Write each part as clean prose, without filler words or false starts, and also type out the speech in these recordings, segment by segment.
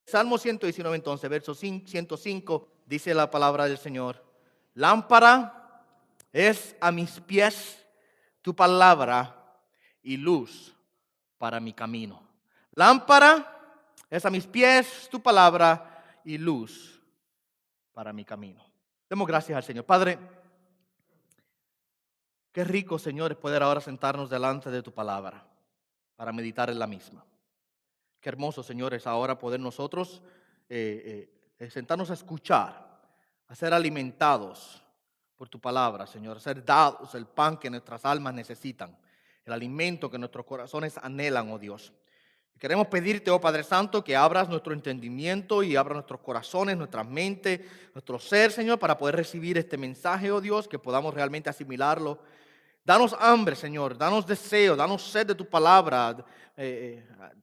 Salmo 119 entonces, verso 105, dice la palabra del Señor. Lámpara es a mis pies tu palabra y luz para mi camino. Lámpara es a mis pies tu palabra y luz para mi camino. Demos gracias al Señor. Padre, qué rico, Señor, es poder ahora sentarnos delante de tu palabra para meditar en la misma. Qué hermoso, Señor, es ahora poder nosotros sentarnos a escuchar, a ser alimentados por tu palabra, Señor, a ser dados el pan que nuestras almas necesitan, el alimento que nuestros corazones anhelan, oh Dios. Queremos pedirte, oh Padre Santo, que abras nuestro entendimiento y abras nuestros corazones, nuestra mente, nuestro ser, Señor, para poder recibir este mensaje, oh Dios, que podamos realmente asimilarlo. Danos hambre, Señor, danos deseo, danos sed de tu palabra,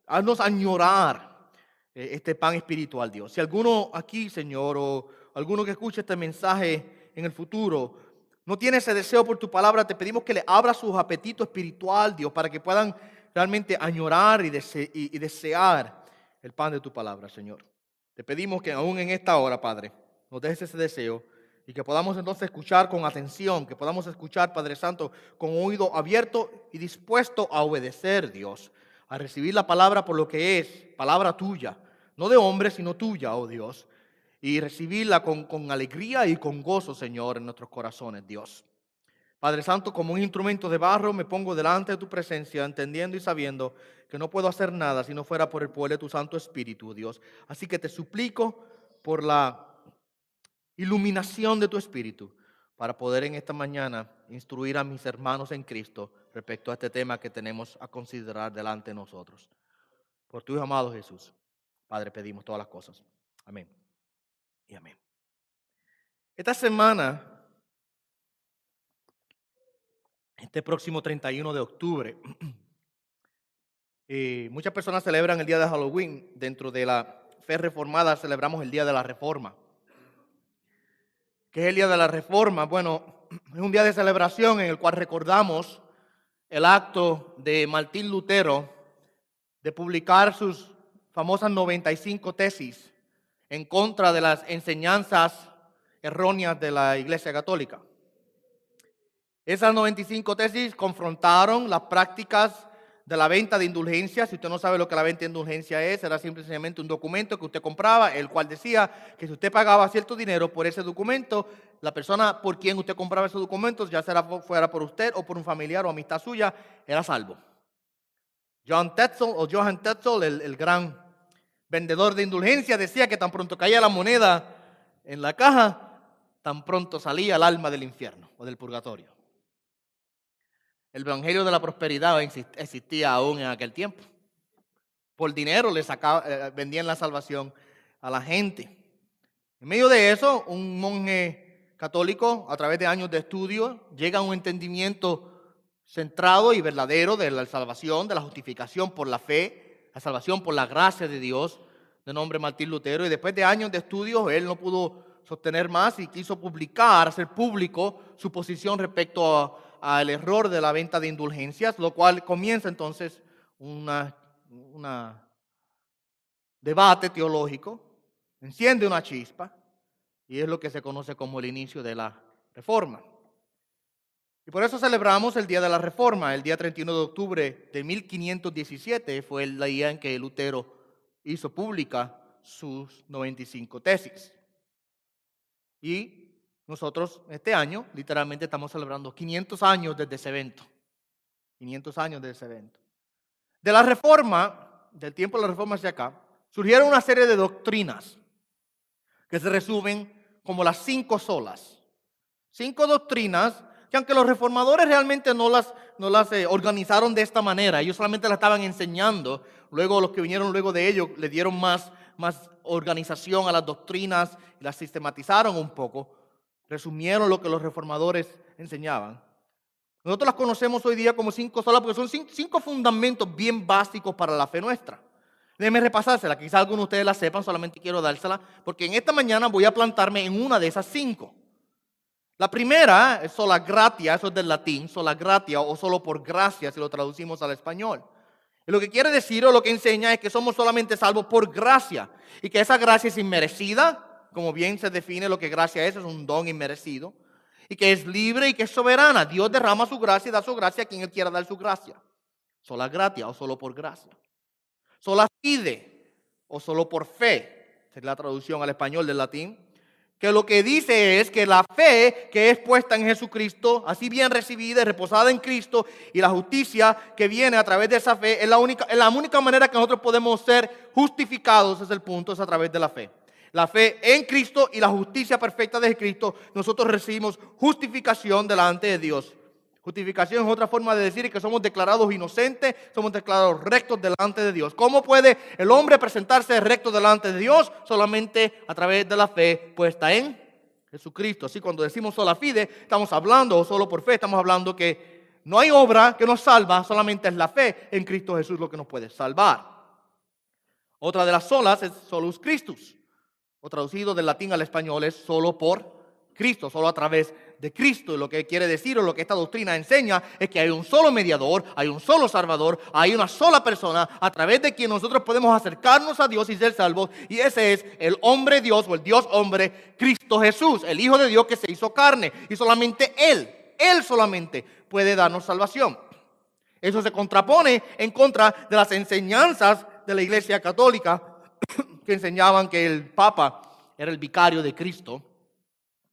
haznos añorar este pan espiritual, Dios. Si alguno aquí, Señor, o alguno que escuche este mensaje en el futuro, no tiene ese deseo por tu palabra, te pedimos que le abras su apetito espiritual, Dios, para que puedan realmente añorar y desear el pan de tu palabra, Señor. Te pedimos que aún en esta hora, Padre, nos dejes ese deseo y que podamos entonces escuchar con atención, que podamos escuchar, Padre Santo, con oído abierto y dispuesto a obedecer, Dios, a recibir la palabra por lo que es, palabra tuya, no de hombre, sino tuya, oh Dios, y recibirla con alegría y con gozo, Señor, en nuestros corazones, Dios. Padre Santo, como un instrumento de barro me pongo delante de tu presencia, entendiendo y sabiendo que no puedo hacer nada si no fuera por el poder de tu Santo Espíritu, Dios. Así que te suplico por la iluminación de tu Espíritu para poder en esta mañana instruir a mis hermanos en Cristo respecto a este tema que tenemos a considerar delante de nosotros. Por tu Hijo amado Jesús, Padre, pedimos todas las cosas. Amén y amén. Esta semana, este próximo 31 de octubre, muchas personas celebran el día de Halloween. Dentro de la fe reformada celebramos el día de la Reforma. ¿Qué es el día de la Reforma? Bueno, es un día de celebración en el cual recordamos el acto de Martín Lutero de publicar sus famosas 95 tesis en contra de las enseñanzas erróneas de la Iglesia Católica. Esas 95 tesis confrontaron las prácticas de la venta de indulgencias. Si usted no sabe lo que la venta de indulgencia es, era simplemente un documento que usted compraba, el cual decía que si usted pagaba cierto dinero por ese documento, la persona por quien usted compraba ese documento, ya fuera por usted o por un familiar o amistad suya, era salvo. Johann Tetzel, el gran vendedor de indulgencias, decía que tan pronto caía la moneda en la caja, tan pronto salía el alma del infierno o del purgatorio. El evangelio de la prosperidad existía aún en aquel tiempo. Por dinero vendían la salvación a la gente. En medio de eso, un monje católico, a través de años de estudio, llega a un entendimiento centrado y verdadero de la salvación, de la justificación por la fe, la salvación por la gracia de Dios, de nombre Martín Lutero. Y después de años de estudio, él no pudo sostener más y quiso hacer público su posición respecto al error de la venta de indulgencias, lo cual comienza entonces un debate teológico, enciende una chispa y es lo que se conoce como el inicio de la Reforma. Y por eso celebramos el Día de la Reforma. El día 31 de octubre de 1517 fue el día en que Lutero hizo pública sus 95 tesis. Y nosotros este año literalmente estamos celebrando 500 años desde ese evento. 500 años desde ese evento. De la Reforma, del tiempo de la Reforma hacia acá, surgieron una serie de doctrinas que se resumen como las 5 solas. 5 doctrinas que aunque los reformadores realmente no las organizaron de esta manera, ellos solamente las estaban enseñando, luego los que vinieron luego de ellos le dieron más organización a las doctrinas y las sistematizaron un poco, resumieron lo que los reformadores enseñaban. Nosotros las conocemos hoy día como 5 solas porque son 5 fundamentos bien básicos para la fe nuestra. Déjenme repasársela, quizás algunos de ustedes la sepan, solamente quiero dársela, porque en esta mañana voy a plantarme en una de esas 5. La primera es sola gratia, eso es del latín, sola gratia o solo por gracia si lo traducimos al español. Y lo que quiere decir o lo que enseña es que somos solamente salvos por gracia y que esa gracia es inmerecida, como bien se define lo que gracia es un don inmerecido, y que es libre y que es soberana. Dios derrama su gracia y da su gracia a quien Él quiera dar su gracia. Sola gratia o solo por gracia. Sola fide o solo por fe, es la traducción al español del latín, que lo que dice es que la fe que es puesta en Jesucristo, así bien recibida y reposada en Cristo, y la justicia que viene a través de esa fe, es la única manera que nosotros podemos ser justificados, es el punto, es a través de la fe. La fe en Cristo y la justicia perfecta de Cristo, nosotros recibimos justificación delante de Dios. Justificación es otra forma de decir que somos declarados inocentes, somos declarados rectos delante de Dios. ¿Cómo puede el hombre presentarse recto delante de Dios? Solamente a través de la fe puesta en Jesucristo. Así cuando decimos sola fide, estamos hablando, o solo por fe, estamos hablando que no hay obra que nos salva, solamente es la fe en Cristo Jesús lo que nos puede salvar. Otra de las solas es solus Christus, o traducido del latín al español es solo por Cristo, solo a través de Cristo. Y lo que quiere decir o lo que esta doctrina enseña es que hay un solo mediador, hay un solo salvador, hay una sola persona a través de quien nosotros podemos acercarnos a Dios y ser salvos, y ese es el hombre Dios o el Dios hombre, Cristo Jesús, el Hijo de Dios que se hizo carne, y solamente Él solamente puede darnos salvación. Eso se contrapone en contra de las enseñanzas de la Iglesia Católica que enseñaban que el Papa era el vicario de Cristo.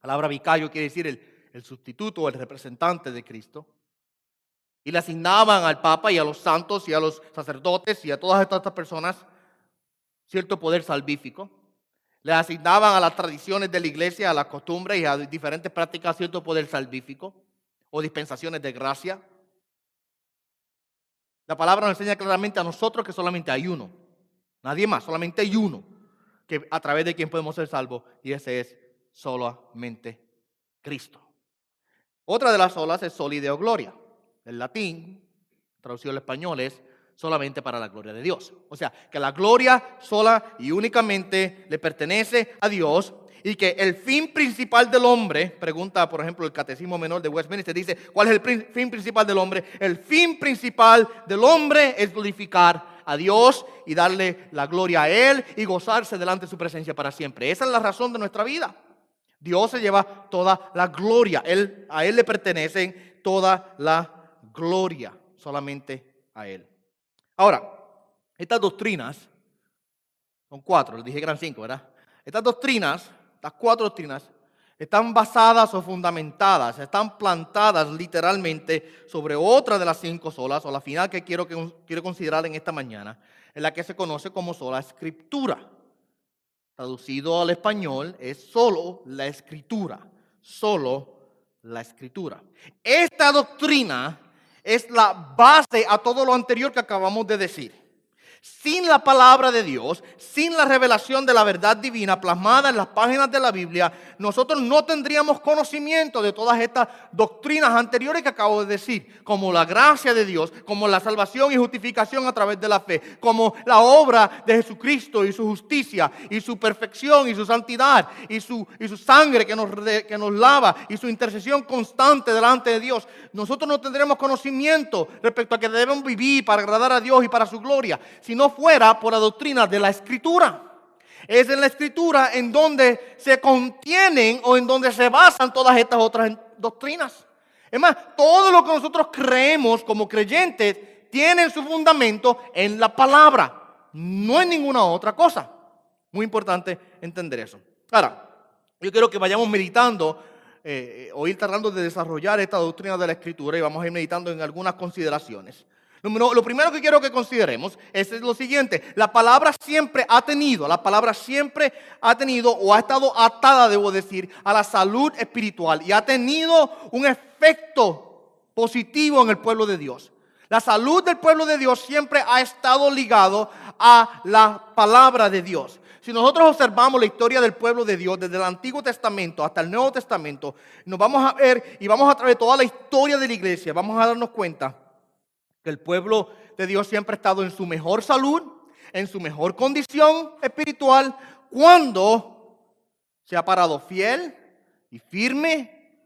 La palabra vicario quiere decir el sustituto o el representante de Cristo. Y le asignaban al Papa y a los santos y a los sacerdotes y a todas estas personas cierto poder salvífico. Le asignaban a las tradiciones de la iglesia, a las costumbres y a diferentes prácticas cierto poder salvífico o dispensaciones de gracia. La palabra nos enseña claramente a nosotros que solamente hay uno. Nadie más, solamente hay uno que a través de quien podemos ser salvos, y ese es solamente Cristo. Otra de las solas es soli Deo gloria. El latín, traducido al español, es solamente para la gloria de Dios. O sea, que la gloria sola y únicamente le pertenece a Dios, y que el fin principal del hombre, pregunta por ejemplo el Catecismo Menor de Westminster, dice, ¿cuál es el fin principal del hombre? El fin principal del hombre es glorificar a Dios y darle la gloria a Él y gozarse delante de su presencia para siempre. Esa es la razón de nuestra vida. Dios se lleva toda la gloria. A Él le pertenece toda la gloria, solamente a Él. Ahora, estas doctrinas, son 4, les dije que eran 5, ¿verdad? Estas 4 doctrinas, están basadas o fundamentadas, están plantadas literalmente sobre otra de las 5 solas, o la final que quiero considerar en esta mañana, en la que se conoce como sola escritura. Traducido al español es solo la escritura, solo la escritura. Esta doctrina es la base a todo lo anterior que acabamos de decir. Sin la palabra de Dios, sin la revelación de la verdad divina plasmada en las páginas de la Biblia, nosotros no tendríamos conocimiento de todas estas doctrinas anteriores que acabo de decir, como la gracia de Dios, como la salvación y justificación a través de la fe, como la obra de Jesucristo y su justicia y su perfección y su santidad y su sangre que nos lava y su intercesión constante delante de Dios. Nosotros no tendremos conocimiento respecto a que debemos vivir para agradar a Dios y para su gloria, si no fuera por la doctrina de la Escritura. Es en la Escritura en donde se contienen o en donde se basan todas estas otras doctrinas. Es más, todo lo que nosotros creemos como creyentes tiene su fundamento en la palabra, no en ninguna otra cosa. Muy importante entender eso. Ahora, yo quiero que vayamos meditando o ir tratando de desarrollar esta doctrina de la Escritura, y vamos a ir meditando en algunas consideraciones. Lo primero que quiero que consideremos es lo siguiente: la palabra siempre ha tenido o ha estado atada, debo decir, a la salud espiritual, y ha tenido un efecto positivo en el pueblo de Dios. La salud del pueblo de Dios siempre ha estado ligado a la palabra de Dios. Si nosotros observamos la historia del pueblo de Dios desde el Antiguo Testamento hasta el Nuevo Testamento, nos vamos a ver y vamos a través de toda la historia de la iglesia, vamos a darnos cuenta que el pueblo de Dios siempre ha estado en su mejor salud, en su mejor condición espiritual, cuando se ha parado fiel y firme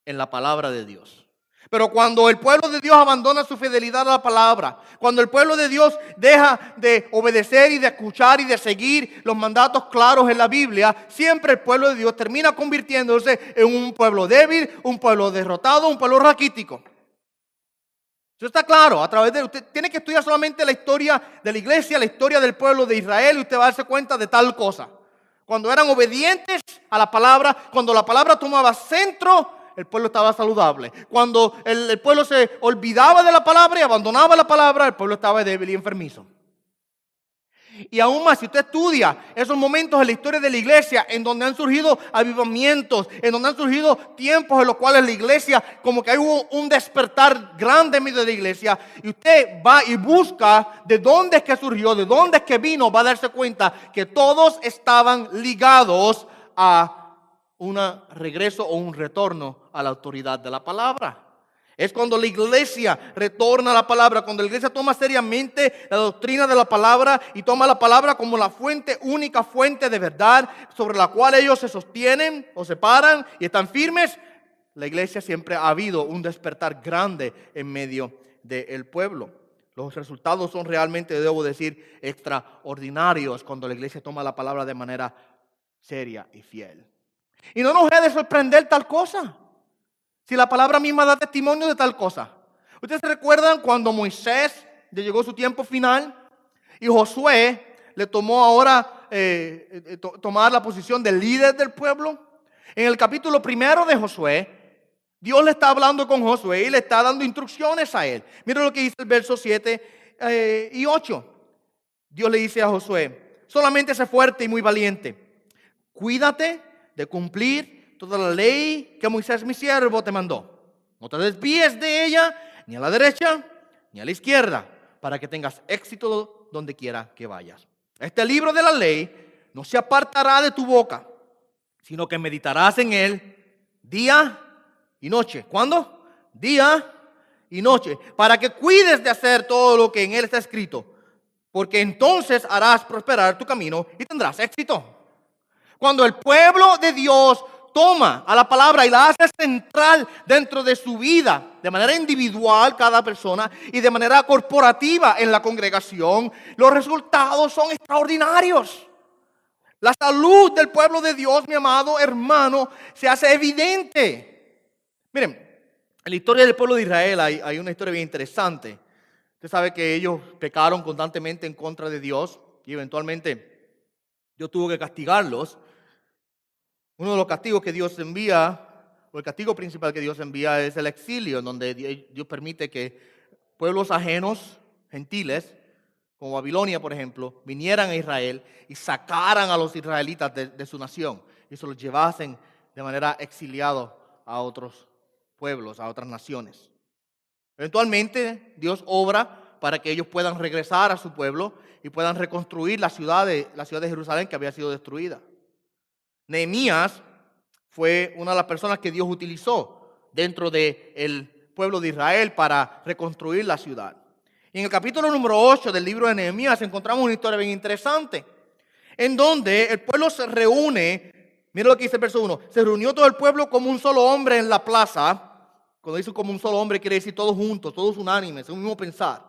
en la palabra de Dios. Pero cuando el pueblo de Dios abandona su fidelidad a la palabra, cuando el pueblo de Dios deja de obedecer y de escuchar y de seguir los mandatos claros en la Biblia, siempre el pueblo de Dios termina convirtiéndose en un pueblo débil, un pueblo derrotado, un pueblo raquítico. Eso está claro. A través de usted tiene que estudiar solamente la historia de la iglesia, la historia del pueblo de Israel, y usted va a darse cuenta de tal cosa. Cuando eran obedientes a la palabra, cuando la palabra tomaba centro, el pueblo estaba saludable. Cuando el pueblo se olvidaba de la palabra y abandonaba la palabra, el pueblo estaba débil y enfermizo. Y aún más, si usted estudia esos momentos en la historia de la iglesia, en donde han surgido avivamientos, en donde han surgido tiempos en los cuales la iglesia, como que hay un despertar grande en medio de la iglesia, y usted va y busca de dónde es que surgió, de dónde es que vino, va a darse cuenta que todos estaban ligados a un regreso o un retorno a la autoridad de la palabra. Es cuando la iglesia retorna a la palabra, cuando la iglesia toma seriamente la doctrina de la palabra y toma la palabra como la fuente, única fuente de verdad sobre la cual ellos se sostienen o se paran y están firmes. La iglesia siempre ha habido un despertar grande en medio del pueblo. Los resultados son realmente, debo decir, extraordinarios cuando la iglesia toma la palabra de manera seria y fiel. Y no nos debe sorprender tal cosa, si la palabra misma da testimonio de tal cosa. ¿Ustedes se recuerdan cuando Moisés ya llegó su tiempo final y Josué le tomó ahora tomar la posición de líder del pueblo? En el capítulo 1 de Josué, Dios le está hablando con Josué y le está dando instrucciones a él. Mira lo que dice el verso 7 y 8. Dios le dice a Josué: solamente sé fuerte y muy valiente. Cuídate de cumplir toda la ley que Moisés mi siervo te mandó. No te desvíes de ella ni a la derecha ni a la izquierda, para que tengas éxito donde quiera que vayas. Este libro de la ley no se apartará de tu boca, sino que meditarás en él día y noche. ¿Cuándo? Día y noche, para que cuides de hacer todo lo que en él está escrito, porque entonces harás prosperar tu camino y tendrás éxito. Cuando el pueblo de Dios toma a la palabra y la hace central dentro de su vida, de manera individual cada persona y de manera corporativa en la congregación, los resultados son extraordinarios. La salud del pueblo de Dios, mi amado hermano, se hace evidente. Miren, en la historia del pueblo de Israel hay una historia bien interesante. Usted sabe que ellos pecaron constantemente en contra de Dios y eventualmente Dios tuvo que castigarlos. Uno de los castigos que Dios envía, o el castigo principal que Dios envía, es el exilio, en donde Dios permite que pueblos ajenos, gentiles, como Babilonia, por ejemplo, vinieran a Israel y sacaran a los israelitas de su nación y se los llevasen de manera exiliado a otros pueblos, a otras naciones. Eventualmente, Dios obra para que ellos puedan regresar a su pueblo y puedan reconstruir la ciudad de Jerusalén que había sido destruida. Nehemías fue una de las personas que Dios utilizó dentro del pueblo de Israel para reconstruir la ciudad. Y en el capítulo número 8 del libro de Nehemías encontramos una historia bien interesante, en donde el pueblo se reúne. Mira lo que dice el verso 1. Se reunió todo el pueblo como un solo hombre en la plaza. Cuando dice como un solo hombre, quiere decir todos juntos, todos unánimes, un mismo pensar.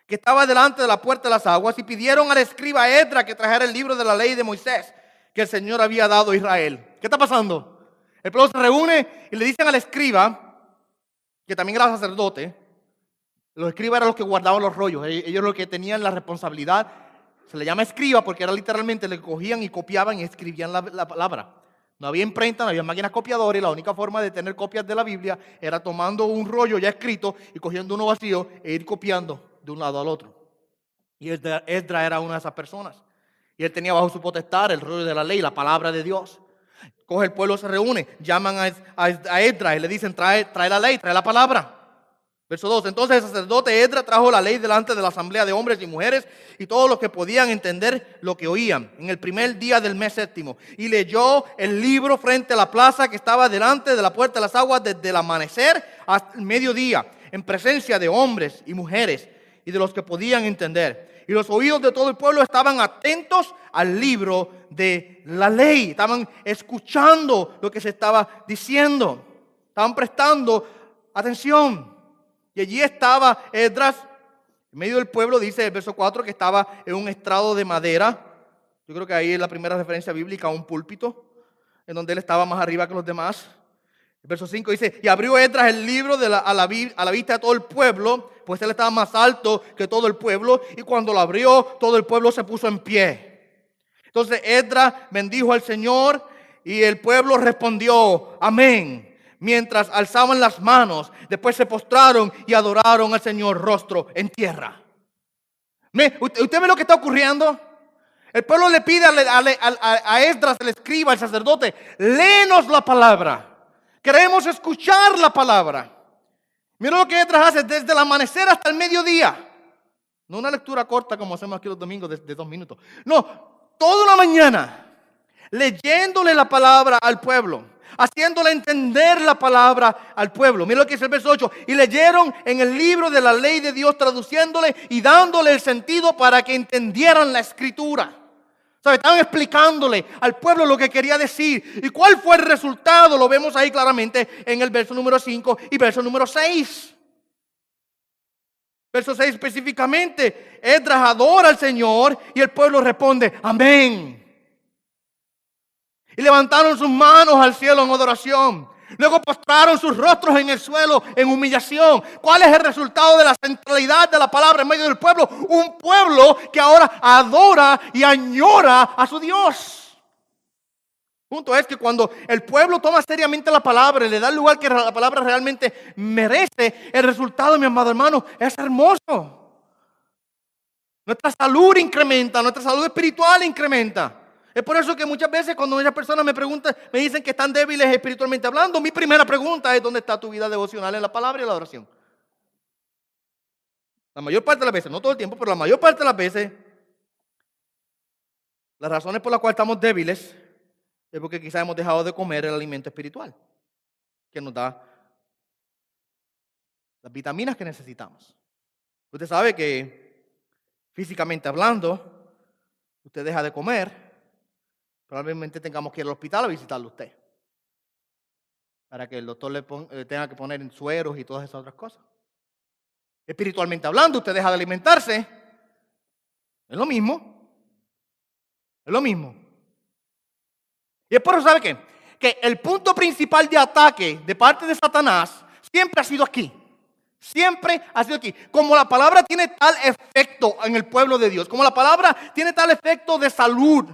Que estaba delante de la puerta de las aguas, y pidieron al escriba Esdras que trajera el libro de la ley de Moisés que el Señor había dado a Israel. ¿Qué está pasando? El pueblo se reúne y le dicen al escriba, que también era sacerdote. Los escribas eran los que guardaban los rollos. Ellos los que tenían la responsabilidad. Se le llama escriba porque era literalmente, le cogían y copiaban y escribían la palabra. No había imprenta, no había máquinas copiadoras, y la única forma de tener copias de la Biblia era tomando un rollo ya escrito y cogiendo uno vacío e ir copiando de un lado al otro. Y Esdras era una de esas personas. Y él tenía bajo su potestad el rollo de la ley, la palabra de Dios. Coge el pueblo, se reúne, llaman a Esdras y le dicen: trae la ley, trae la palabra. Verso 2. Entonces el sacerdote Esdras trajo la ley delante de la asamblea de hombres y mujeres y todos los que podían entender lo que oían, en el primer día del mes séptimo. Y leyó el libro frente a la plaza que estaba delante de la puerta de las aguas, desde el amanecer hasta el mediodía, en presencia de hombres y mujeres y de los que podían entender. Y los oídos de todo el pueblo estaban atentos al libro de la ley. Estaban escuchando lo que se estaba diciendo. Estaban prestando Atención. Y allí estaba Esdras, en medio del pueblo, dice el verso 4, que estaba en un estrado de madera. Yo creo que ahí es la primera referencia bíblica a un púlpito, en donde él estaba más arriba que los demás. El verso 5 dice, y abrió Esdras el libro a la vista de todo el pueblo, pues él estaba más alto que todo el pueblo, y cuando lo abrió, todo el pueblo se puso en pie. Entonces Esdras bendijo al Señor, y el pueblo respondió, amén, mientras alzaban las manos. Después se postraron y adoraron al Señor rostro en tierra. ¿Usted ve lo que está ocurriendo? El pueblo le pide a Esdras, el escriba, el sacerdote, léenos la palabra. Queremos escuchar la palabra. Mira lo que Esdras hace desde el amanecer hasta el mediodía. No una lectura corta como hacemos aquí los domingos de 2 minutos. No, toda la mañana leyéndole la palabra al pueblo, haciéndole entender la palabra al pueblo. Mira lo que dice el verso 8. Y leyeron en el libro de la ley de Dios, traduciéndole y dándole el sentido para que entendieran la escritura. Estaban explicándole al pueblo lo que quería decir. ¿Y cuál fue el resultado? Lo vemos ahí claramente en el verso número 5 y verso número 6. Verso 6 específicamente, Esdras adora al Señor y el pueblo responde, amén. Y levantaron sus manos al cielo en adoración. Luego postraron sus rostros en el suelo en humillación. ¿Cuál es el resultado de la centralidad de la palabra en medio del pueblo? Un pueblo que ahora adora y añora a su Dios. El punto es que cuando el pueblo toma seriamente la palabra y le da el lugar que la palabra realmente merece, el resultado, mi amado hermano, es hermoso. Nuestra salud incrementa, nuestra salud espiritual incrementa. Es por eso que muchas veces cuando muchas personas me preguntan, me dicen que están débiles espiritualmente hablando, mi primera pregunta es: ¿dónde está tu vida devocional en la palabra y en la oración? La mayor parte de las veces, no todo el tiempo, pero la mayor parte de las veces, las razones por las cuales estamos débiles es porque quizás hemos dejado de comer el alimento espiritual que nos da las vitaminas que necesitamos. Usted sabe que físicamente hablando, usted deja de comer, probablemente tengamos que ir al hospital a visitarlo a usted, para que el doctor le tenga que poner en sueros y todas esas otras cosas. Espiritualmente hablando, usted deja de alimentarse, es lo mismo. Es lo mismo. Y es por eso, ¿sabe qué? Que el punto principal de ataque de parte de Satanás siempre ha sido aquí. Siempre ha sido aquí. Como la palabra tiene tal efecto en el pueblo de Dios, como la palabra tiene tal efecto de salud,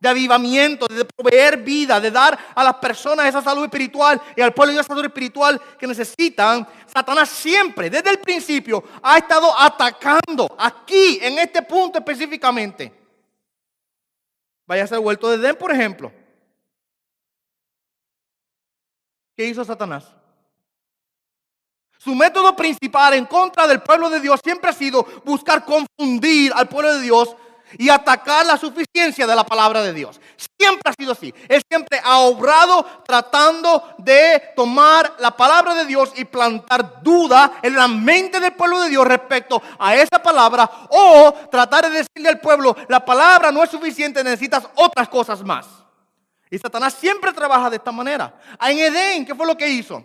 de avivamiento, de proveer vida, de dar a las personas esa salud espiritual y al pueblo esa salud espiritual que necesitan, Satanás siempre, desde el principio, ha estado atacando aquí, en este punto específicamente. Vaya a ser huerto de Edén, por ejemplo. ¿Qué hizo Satanás? Su método principal en contra del pueblo de Dios siempre ha sido buscar confundir al pueblo de Dios y atacar la suficiencia de la palabra de Dios. Siempre ha sido así. Él siempre ha obrado tratando de tomar la palabra de Dios y plantar duda en la mente del pueblo de Dios respecto a esa palabra, o tratar de decirle al pueblo: la palabra no es suficiente, necesitas otras cosas más. Y Satanás siempre trabaja de esta manera. En Edén, ¿qué fue lo que hizo?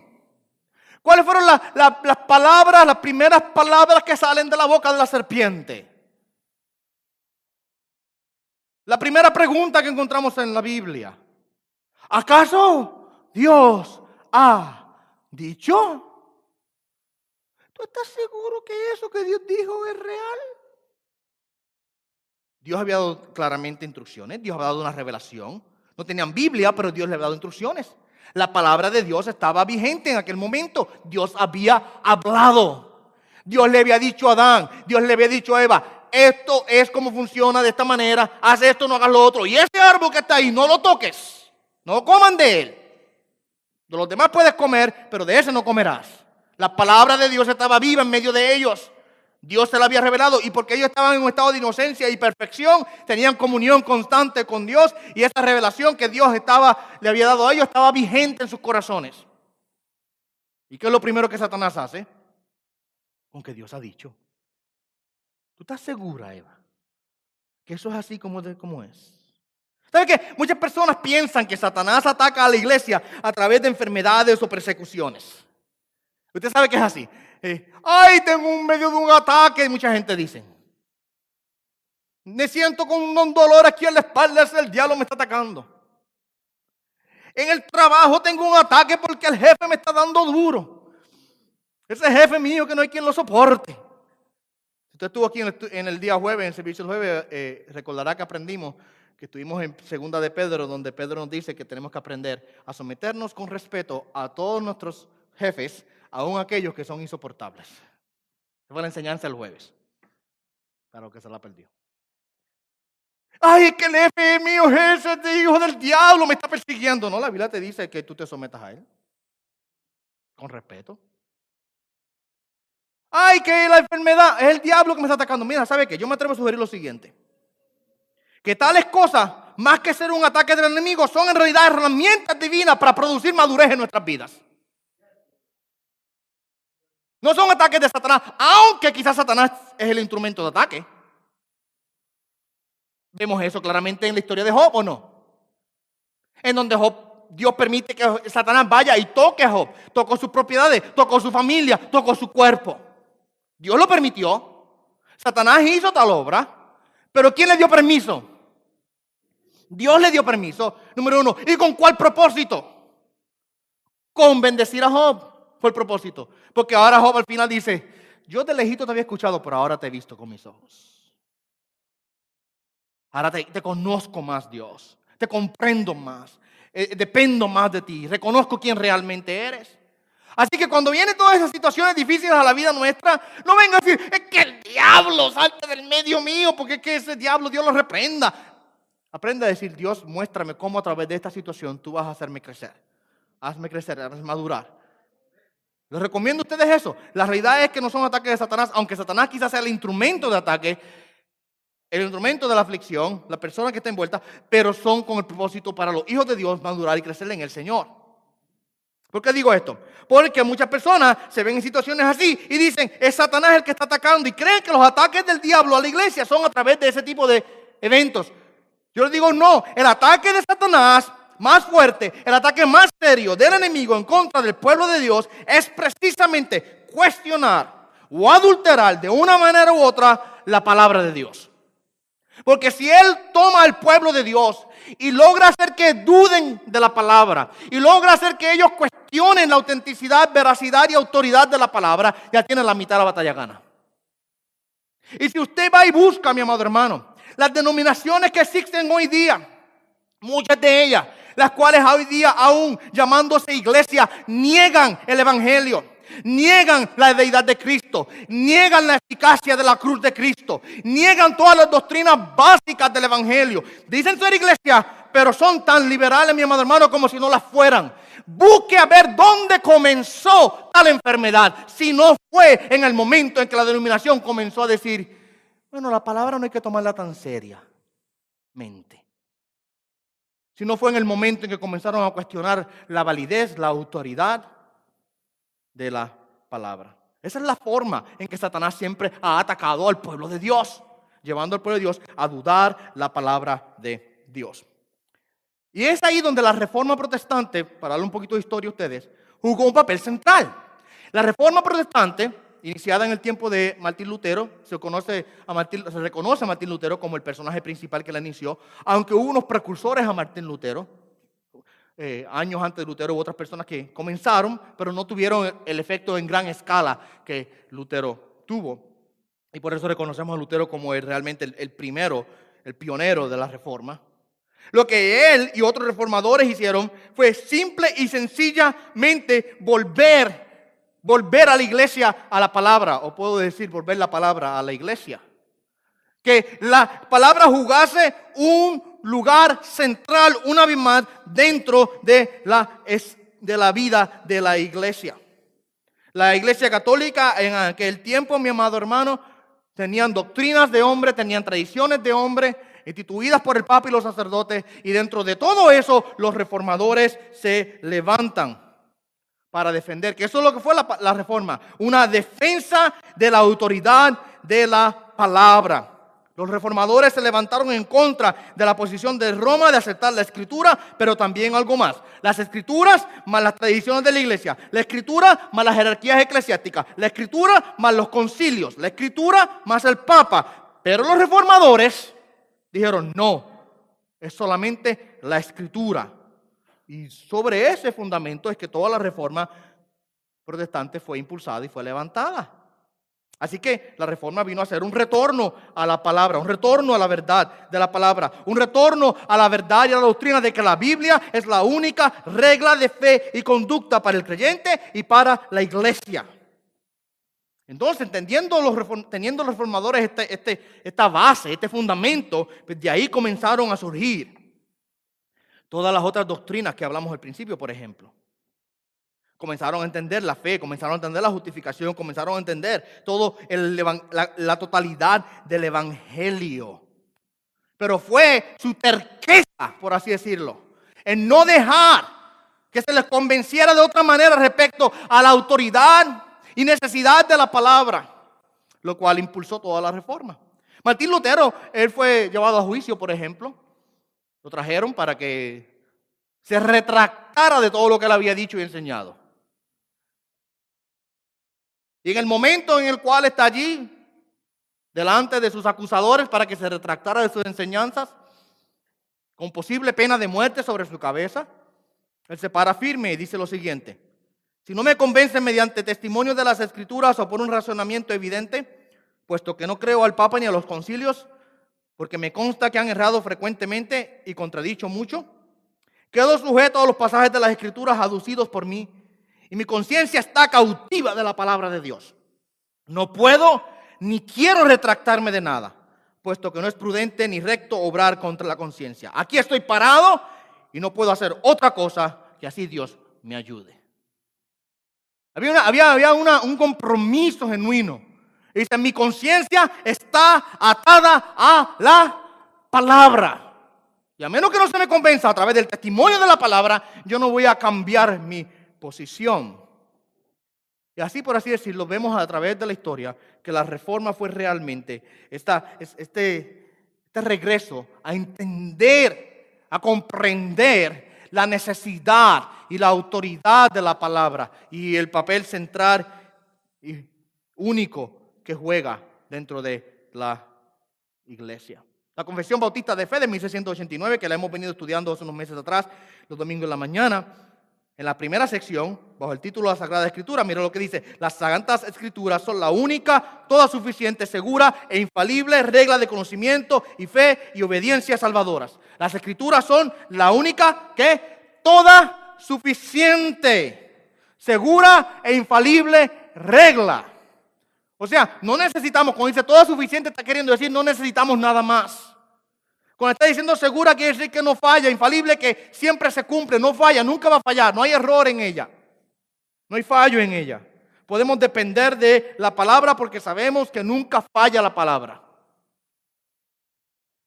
¿Cuáles fueron las palabras, las primeras palabras que salen de la boca de la serpiente? La primera pregunta que encontramos en la Biblia: ¿acaso Dios ha dicho? ¿Tú estás seguro que eso que Dios dijo es real? Dios había dado claramente instrucciones, Dios había dado una revelación. No tenían Biblia, pero Dios le había dado instrucciones. La palabra de Dios estaba vigente en aquel momento. Dios había hablado. Dios le había dicho a Adán, Dios le había dicho a Eva: esto es como funciona de esta manera, haz esto, no hagas lo otro. Y ese árbol que está ahí, no lo toques, no coman de él. De los demás puedes comer, pero de ese no comerás. La palabra de Dios estaba viva en medio de ellos. Dios se la había revelado, y porque ellos estaban en un estado de inocencia y perfección, tenían comunión constante con Dios, y esa revelación que Dios le había dado a ellos estaba vigente en sus corazones. ¿Y qué es lo primero que Satanás hace? Con que Dios ha dicho. ¿Tú estás segura, Eva, que eso es así como es? ¿Sabe qué? Muchas personas piensan que Satanás ataca a la iglesia a través de enfermedades o persecuciones. Usted sabe que es así. Ay, tengo un medio de un ataque. Mucha gente dice. Me siento con un dolor aquí en la espalda. El diablo me está atacando. En el trabajo tengo un ataque porque el jefe me está dando duro. Ese jefe mío que no hay quien lo soporte. Si usted estuvo aquí en el día jueves, en el servicio del jueves, recordará que aprendimos que estuvimos en Segunda de Pedro, donde Pedro nos dice que tenemos que aprender a someternos con respeto a todos nuestros jefes, aun aquellos que son insoportables. Esa fue la enseñanza el jueves, para los que se la perdió. Ay, que el jefe mío es ese hijo del diablo, me está persiguiendo. No, la Biblia te dice que tú te sometas a él, con respeto. Ay, que la enfermedad es el diablo que me está atacando. Mira, ¿sabe qué? Yo me atrevo a sugerir lo siguiente. Que tales cosas, más que ser un ataque del enemigo, son en realidad herramientas divinas para producir madurez en nuestras vidas. No son ataques de Satanás, aunque quizás Satanás es el instrumento de ataque. Vemos eso claramente en la historia de Job, ¿o no? En donde Dios permite que Satanás vaya y toque a Job. Tocó sus propiedades, tocó su familia, tocó su cuerpo. Dios lo permitió. Satanás hizo tal obra. Pero ¿quién le dio permiso? Dios le dio permiso, número uno. ¿Y con cuál propósito? Con bendecir a Job fue el propósito. Porque ahora Job al final dice, yo de lejito te había escuchado, pero ahora te he visto con mis ojos. Ahora te conozco más, Dios. Te comprendo más. Dependo más de ti. Reconozco quién realmente eres. Así que cuando vienen todas esas situaciones difíciles a la vida nuestra, no venga a decir, es que el diablo salte del medio mío, porque es que ese diablo Dios lo reprenda. Aprende a decir, Dios, muéstrame cómo a través de esta situación tú vas a hacerme crecer. Hazme crecer, hazme madurar. Les recomiendo a ustedes eso. La realidad es que no son ataques de Satanás, aunque Satanás quizás sea el instrumento de ataque, el instrumento de la aflicción, la persona que está envuelta, pero son con el propósito para los hijos de Dios madurar y crecer en el Señor. ¿Por qué digo esto? Porque muchas personas se ven en situaciones así y dicen, es Satanás el que está atacando, y creen que los ataques del diablo a la iglesia son a través de ese tipo de eventos. Yo les digo, no, el ataque de Satanás más fuerte, el ataque más serio del enemigo en contra del pueblo de Dios es precisamente cuestionar o adulterar de una manera u otra la palabra de Dios. Porque si él toma al pueblo de Dios y logra hacer que duden de la palabra y logra hacer que ellos cuestionen la autenticidad, veracidad y autoridad de la palabra, ya tiene la mitad de la batalla gana. Y si usted va y busca, mi amado hermano, las denominaciones que existen hoy día, muchas de ellas, las cuales hoy día aún llamándose iglesia, niegan el evangelio, niegan la deidad de Cristo, niegan la eficacia de la cruz de Cristo, niegan todas las doctrinas básicas del evangelio. Dicen ser iglesia, pero son tan liberales, mi amado hermano, como si no las fueran. Busque a ver dónde comenzó tal enfermedad, si no fue en el momento en que la denominación comenzó a decir, bueno, la palabra no hay que tomarla tan seriamente. Si no fue en el momento en que comenzaron a cuestionar la validez, la autoridad de la palabra. Esa es la forma en que Satanás siempre ha atacado al pueblo de Dios, llevando al pueblo de Dios a dudar la palabra de Dios. Y es ahí donde la Reforma Protestante, para darle un poquito de historia a ustedes, jugó un papel central. La Reforma Protestante, iniciada en el tiempo de Martín Lutero, se reconoce a Martín Lutero como el personaje principal que la inició, aunque hubo unos precursores a Martín Lutero, años antes de Lutero hubo otras personas que comenzaron, pero no tuvieron el efecto en gran escala que Lutero tuvo. Y por eso reconocemos a Lutero como realmente el primero, el pionero de la Reforma. Lo que él y otros reformadores hicieron fue simple y sencillamente volver a la iglesia a la palabra, o puedo decir volver la palabra a la iglesia. Que la palabra jugase un lugar central una vez más dentro de la vida de la iglesia. La iglesia católica en aquel tiempo, mi amado hermano, tenían doctrinas de hombre, tenían tradiciones de hombre, instituidas por el Papa y los sacerdotes, y dentro de todo eso los reformadores se levantan para defender, que eso es lo que fue la reforma, una defensa de la autoridad de la palabra. Los reformadores se levantaron en contra de la posición de Roma de aceptar la Escritura, pero también algo más. Las Escrituras más las tradiciones de la iglesia. La Escritura más las jerarquías eclesiásticas. La Escritura más los concilios. La Escritura más el Papa. Pero los reformadores dijeron, no, es solamente la Escritura. Y sobre ese fundamento es que toda la reforma protestante fue impulsada y fue levantada. Así que la reforma vino a ser un retorno a la palabra, un retorno a la verdad de la palabra, un retorno a la verdad y a la doctrina de que la Biblia es la única regla de fe y conducta para el creyente y para la iglesia. Entonces, teniendo los reformadores esta base, este fundamento, pues de ahí comenzaron a surgir todas las otras doctrinas que hablamos al principio, por ejemplo. Comenzaron a entender la fe, comenzaron a entender la justificación, comenzaron a entender todo la totalidad del evangelio. Pero fue su terqueza, por así decirlo, en no dejar que se les convenciera de otra manera respecto a la autoridad y necesidad de la palabra, lo cual impulsó toda la reforma. Martín Lutero, él fue llevado a juicio, por ejemplo. Lo trajeron para que se retractara de todo lo que él había dicho y enseñado. Y en el momento en el cual está allí, delante de sus acusadores para que se retractara de sus enseñanzas, con posible pena de muerte sobre su cabeza, él se para firme y dice lo siguiente: si no me convencen mediante testimonio de las Escrituras o por un razonamiento evidente, puesto que no creo al Papa ni a los concilios, porque me consta que han errado frecuentemente y contradicho mucho, quedo sujeto a los pasajes de las Escrituras aducidos por mí, y mi conciencia está cautiva de la palabra de Dios. No puedo ni quiero retractarme de nada, puesto que no es prudente ni recto obrar contra la conciencia. Aquí estoy parado y no puedo hacer otra cosa que así Dios me ayude. Había un compromiso genuino. Dice, mi conciencia está atada a la palabra. Y a menos que no se me convenza a través del testimonio de la palabra, yo no voy a cambiar mi posición. Y así, por así decirlo, vemos a través de la historia que la reforma fue realmente este regreso a entender, a comprender la necesidad y la autoridad de la palabra y el papel central y único que juega dentro de la iglesia. La Confesión Bautista de Fe de 1689, que la hemos venido estudiando hace unos meses atrás, los domingos en la mañana, en la primera sección, bajo el título de la Sagrada Escritura, mira lo que dice: las Santas Escrituras son la única, toda suficiente, segura e infalible regla de conocimiento y fe y obediencia salvadoras. Las Escrituras son la única, que toda suficiente, segura e infalible regla. O sea, no necesitamos, cuando dice toda suficiente, está queriendo decir no necesitamos nada más. Cuando está diciendo segura, quiere decir que no falla, infalible, que siempre se cumple, no falla, nunca va a fallar, no hay error en ella, no hay fallo en ella. Podemos depender de la palabra porque sabemos que nunca falla la palabra.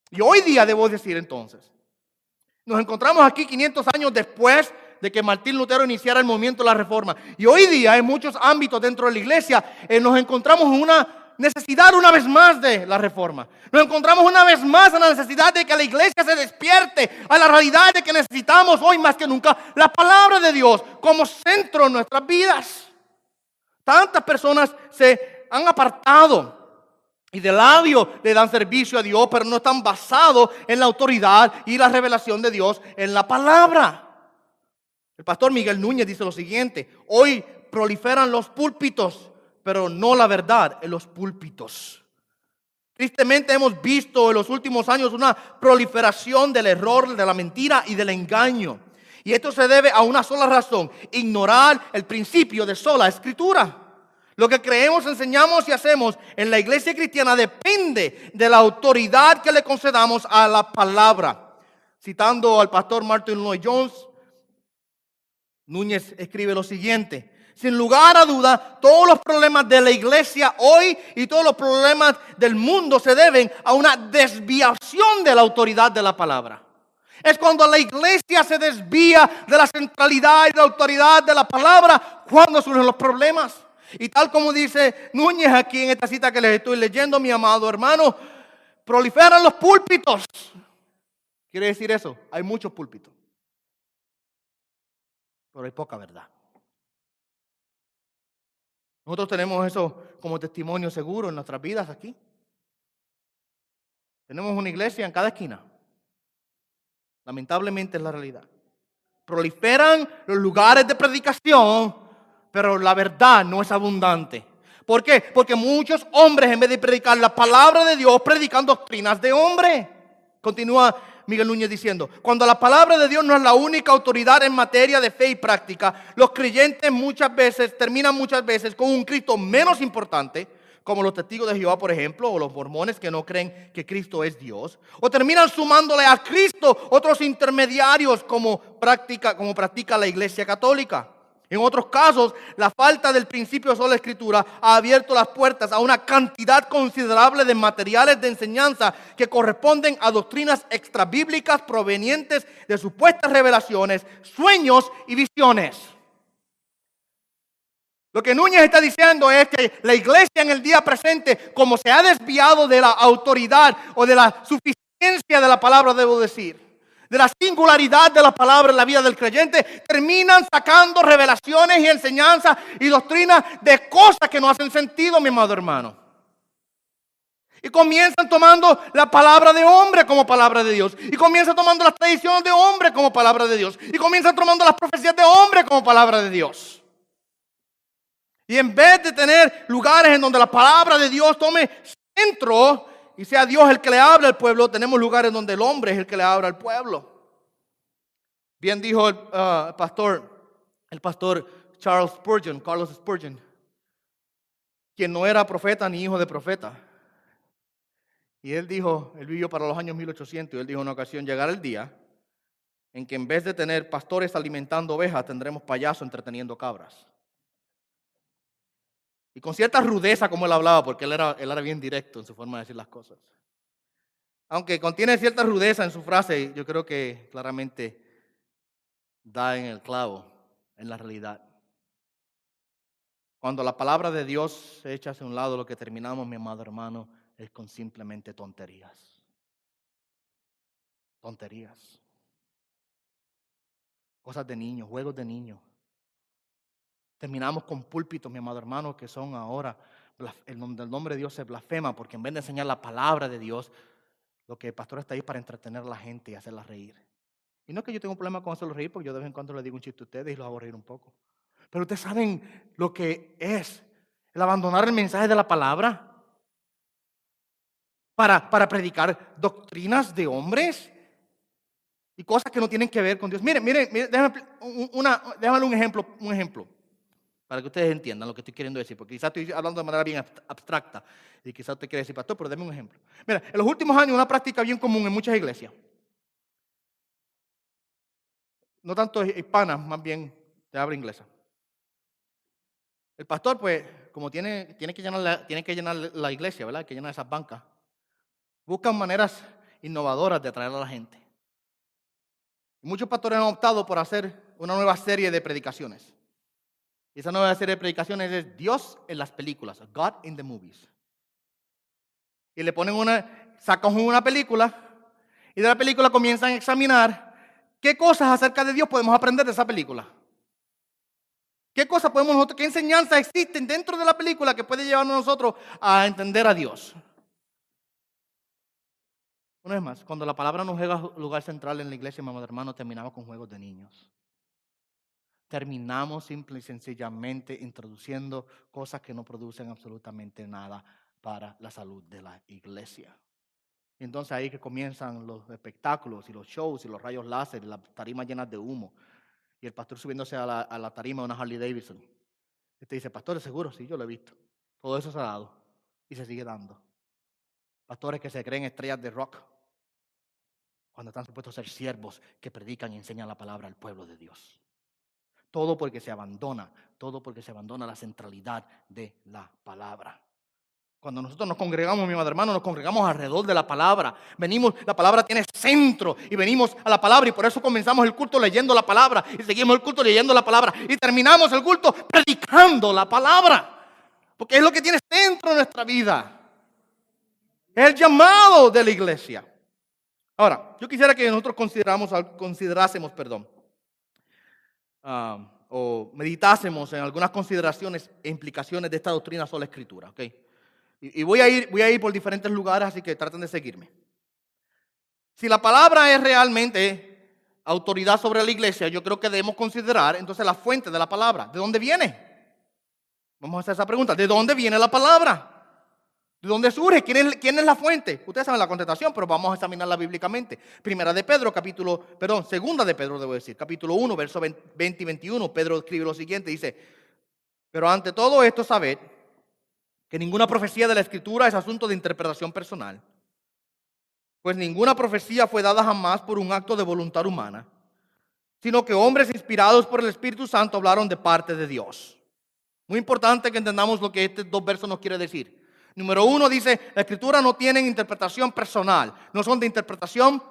Y hoy día, debo decir entonces, nos encontramos aquí 500 años después de que Martín Lutero iniciara el movimiento de la Reforma. Y hoy día, en muchos ámbitos dentro de la iglesia, nos encontramos en una necesidad una vez más de la Reforma. Nos encontramos una vez más en la necesidad de que la iglesia se despierte a la realidad de que necesitamos hoy más que nunca la palabra de Dios como centro en nuestras vidas. Tantas personas se han apartado y de labio le dan servicio a Dios, pero no están basados en la autoridad y la revelación de Dios en la palabra. El pastor Miguel Núñez dice lo siguiente: hoy proliferan los púlpitos, pero no la verdad en los púlpitos. Tristemente hemos visto en los últimos años una proliferación del error, de la mentira y del engaño. Y esto se debe a una sola razón: ignorar el principio de sola escritura. Lo que creemos, enseñamos y hacemos en la iglesia cristiana depende de la autoridad que le concedamos a la palabra. Citando al pastor Martin Lloyd-Jones, Núñez escribe lo siguiente: sin lugar a duda, todos los problemas de la iglesia hoy y todos los problemas del mundo se deben a una desviación de la autoridad de la palabra. Es cuando la iglesia se desvía de la centralidad y de la autoridad de la palabra cuando surgen los problemas. Y tal como dice Núñez aquí en esta cita que les estoy leyendo, mi amado hermano, Proliferan los púlpitos. ¿Quiere decir eso? Hay muchos púlpitos, pero hay poca verdad. Nosotros tenemos eso como testimonio seguro en nuestras vidas aquí. Tenemos una iglesia en cada esquina. Lamentablemente es la realidad. Proliferan los lugares de predicación, pero la verdad no es abundante. ¿Por qué? Porque muchos hombres, en vez de predicar la palabra de Dios, predican doctrinas de hombre. Continúa Miguel Núñez diciendo: cuando la palabra de Dios no es la única autoridad en materia de fe y práctica, los creyentes terminan muchas veces con un Cristo menos importante, como los testigos de Jehová, por ejemplo, o los mormones que no creen que Cristo es Dios, o terminan sumándole a Cristo otros intermediarios como practica la Iglesia Católica. En otros casos, la falta del principio de sola escritura ha abierto las puertas a una cantidad considerable de materiales de enseñanza que corresponden a doctrinas extrabíblicas provenientes de supuestas revelaciones, sueños y visiones. Lo que Núñez está diciendo es que la iglesia en el día presente, como se ha desviado de la autoridad o de la suficiencia de la palabra, debo decir, de la singularidad de la palabra en la vida del creyente, terminan sacando revelaciones y enseñanzas y doctrinas de cosas que no hacen sentido, mi amado hermano. Y comienzan tomando la palabra de hombre como palabra de Dios. Y comienzan tomando las tradiciones de hombre como palabra de Dios. Y comienzan tomando las profecías de hombre como palabra de Dios. Y en vez de tener lugares en donde la palabra de Dios tome centro y sea Dios el que le habla al pueblo, tenemos lugares donde el hombre es el que le habla al pueblo. Bien dijo el pastor Carlos Spurgeon, quien no era profeta ni hijo de profeta. Y él vivió para los años 1800, y él dijo en una ocasión: llegará el día en que en vez de tener pastores alimentando ovejas, tendremos payasos entreteniendo cabras. Y con cierta rudeza como él hablaba, porque él era bien directo en su forma de decir las cosas. Aunque contiene cierta rudeza en su frase, yo creo que claramente da en el clavo, en la realidad. Cuando la palabra de Dios se echa hacia un lado, lo que terminamos, mi amado hermano, es con simplemente tonterías. Tonterías. Cosas de niños, juegos de niños. Terminamos con púlpitos, mi amado hermano, que son ahora, el nombre de Dios se blasfema, porque en vez de enseñar la palabra de Dios, lo que el pastor está ahí para entretener a la gente y hacerla reír. Y no es que yo tenga un problema con hacerlo reír, porque yo de vez en cuando le digo un chiste a ustedes y los hago reír un poco. Pero ustedes saben lo que es el abandonar el mensaje de la palabra para predicar doctrinas de hombres y cosas que no tienen que ver con Dios. Miren, déjame un ejemplo. Para que ustedes entiendan lo que estoy queriendo decir, porque quizás estoy hablando de manera bien abstracta y quizás usted quiere decir: pastor, pero déme un ejemplo. Mira, en los últimos años una práctica bien común en muchas iglesias, no tanto hispanas, más bien de habla inglesa. El pastor, pues, como tiene que llenar la iglesia, ¿verdad? Que llenar esas bancas. Buscan maneras innovadoras de atraer a la gente. Y muchos pastores han optado por hacer una nueva serie de predicaciones. Y esa nueva serie de predicaciones es Dios en las películas, God in the movies. Y le ponen sacan una película, y de la película comienzan a examinar qué cosas acerca de Dios podemos aprender de esa película. ¿Qué enseñanzas existen dentro de la película que puede llevarnos a nosotros a entender a Dios? Una vez más, cuando la palabra no juega lugar central en la iglesia, mi amado hermano, terminamos con juegos de niños. Terminamos simple y sencillamente introduciendo cosas que no producen absolutamente nada para la salud de la iglesia. Y entonces ahí que comienzan los espectáculos y los shows y los rayos láser y las tarimas llenas de humo. Y el pastor subiéndose a la tarima de una Harley Davidson. Este dice: pastor, ¿seguro? Sí, yo lo he visto. Todo eso se ha dado y se sigue dando. Pastores que se creen estrellas de rock cuando están supuestos a ser siervos que predican y enseñan la palabra al pueblo de Dios. Todo porque se abandona la centralidad de la palabra. Cuando nosotros nos congregamos, mi amado hermano, nos congregamos alrededor de la palabra. La palabra tiene centro y venimos a la palabra, y por eso comenzamos el culto leyendo la palabra y seguimos el culto leyendo la palabra y terminamos el culto predicando la palabra, porque es lo que tiene centro en nuestra vida. Es el llamado de la iglesia. Ahora, yo quisiera que nosotros considerásemos, o meditásemos en algunas consideraciones e implicaciones de esta doctrina sola escritura, ¿ok? Y voy a ir por diferentes lugares, así que traten de seguirme. Si la palabra es realmente autoridad sobre la iglesia, yo creo que debemos considerar entonces la fuente de la palabra. ¿De dónde viene? Vamos a hacer esa pregunta. ¿De dónde viene la palabra? ¿De dónde surge? ¿Quién es la fuente? Ustedes saben la contestación, pero vamos a examinarla bíblicamente. Segunda de Pedro, capítulo 1, verso 20 y 21. Pedro escribe lo siguiente, dice: pero ante todo esto sabed que ninguna profecía de la Escritura es asunto de interpretación personal. Pues ninguna profecía fue dada jamás por un acto de voluntad humana, sino que hombres inspirados por el Espíritu Santo hablaron de parte de Dios. Muy importante que entendamos lo que estos dos versos nos quiere decir. Número 1 dice, la Escritura no tiene interpretación personal, no son de interpretación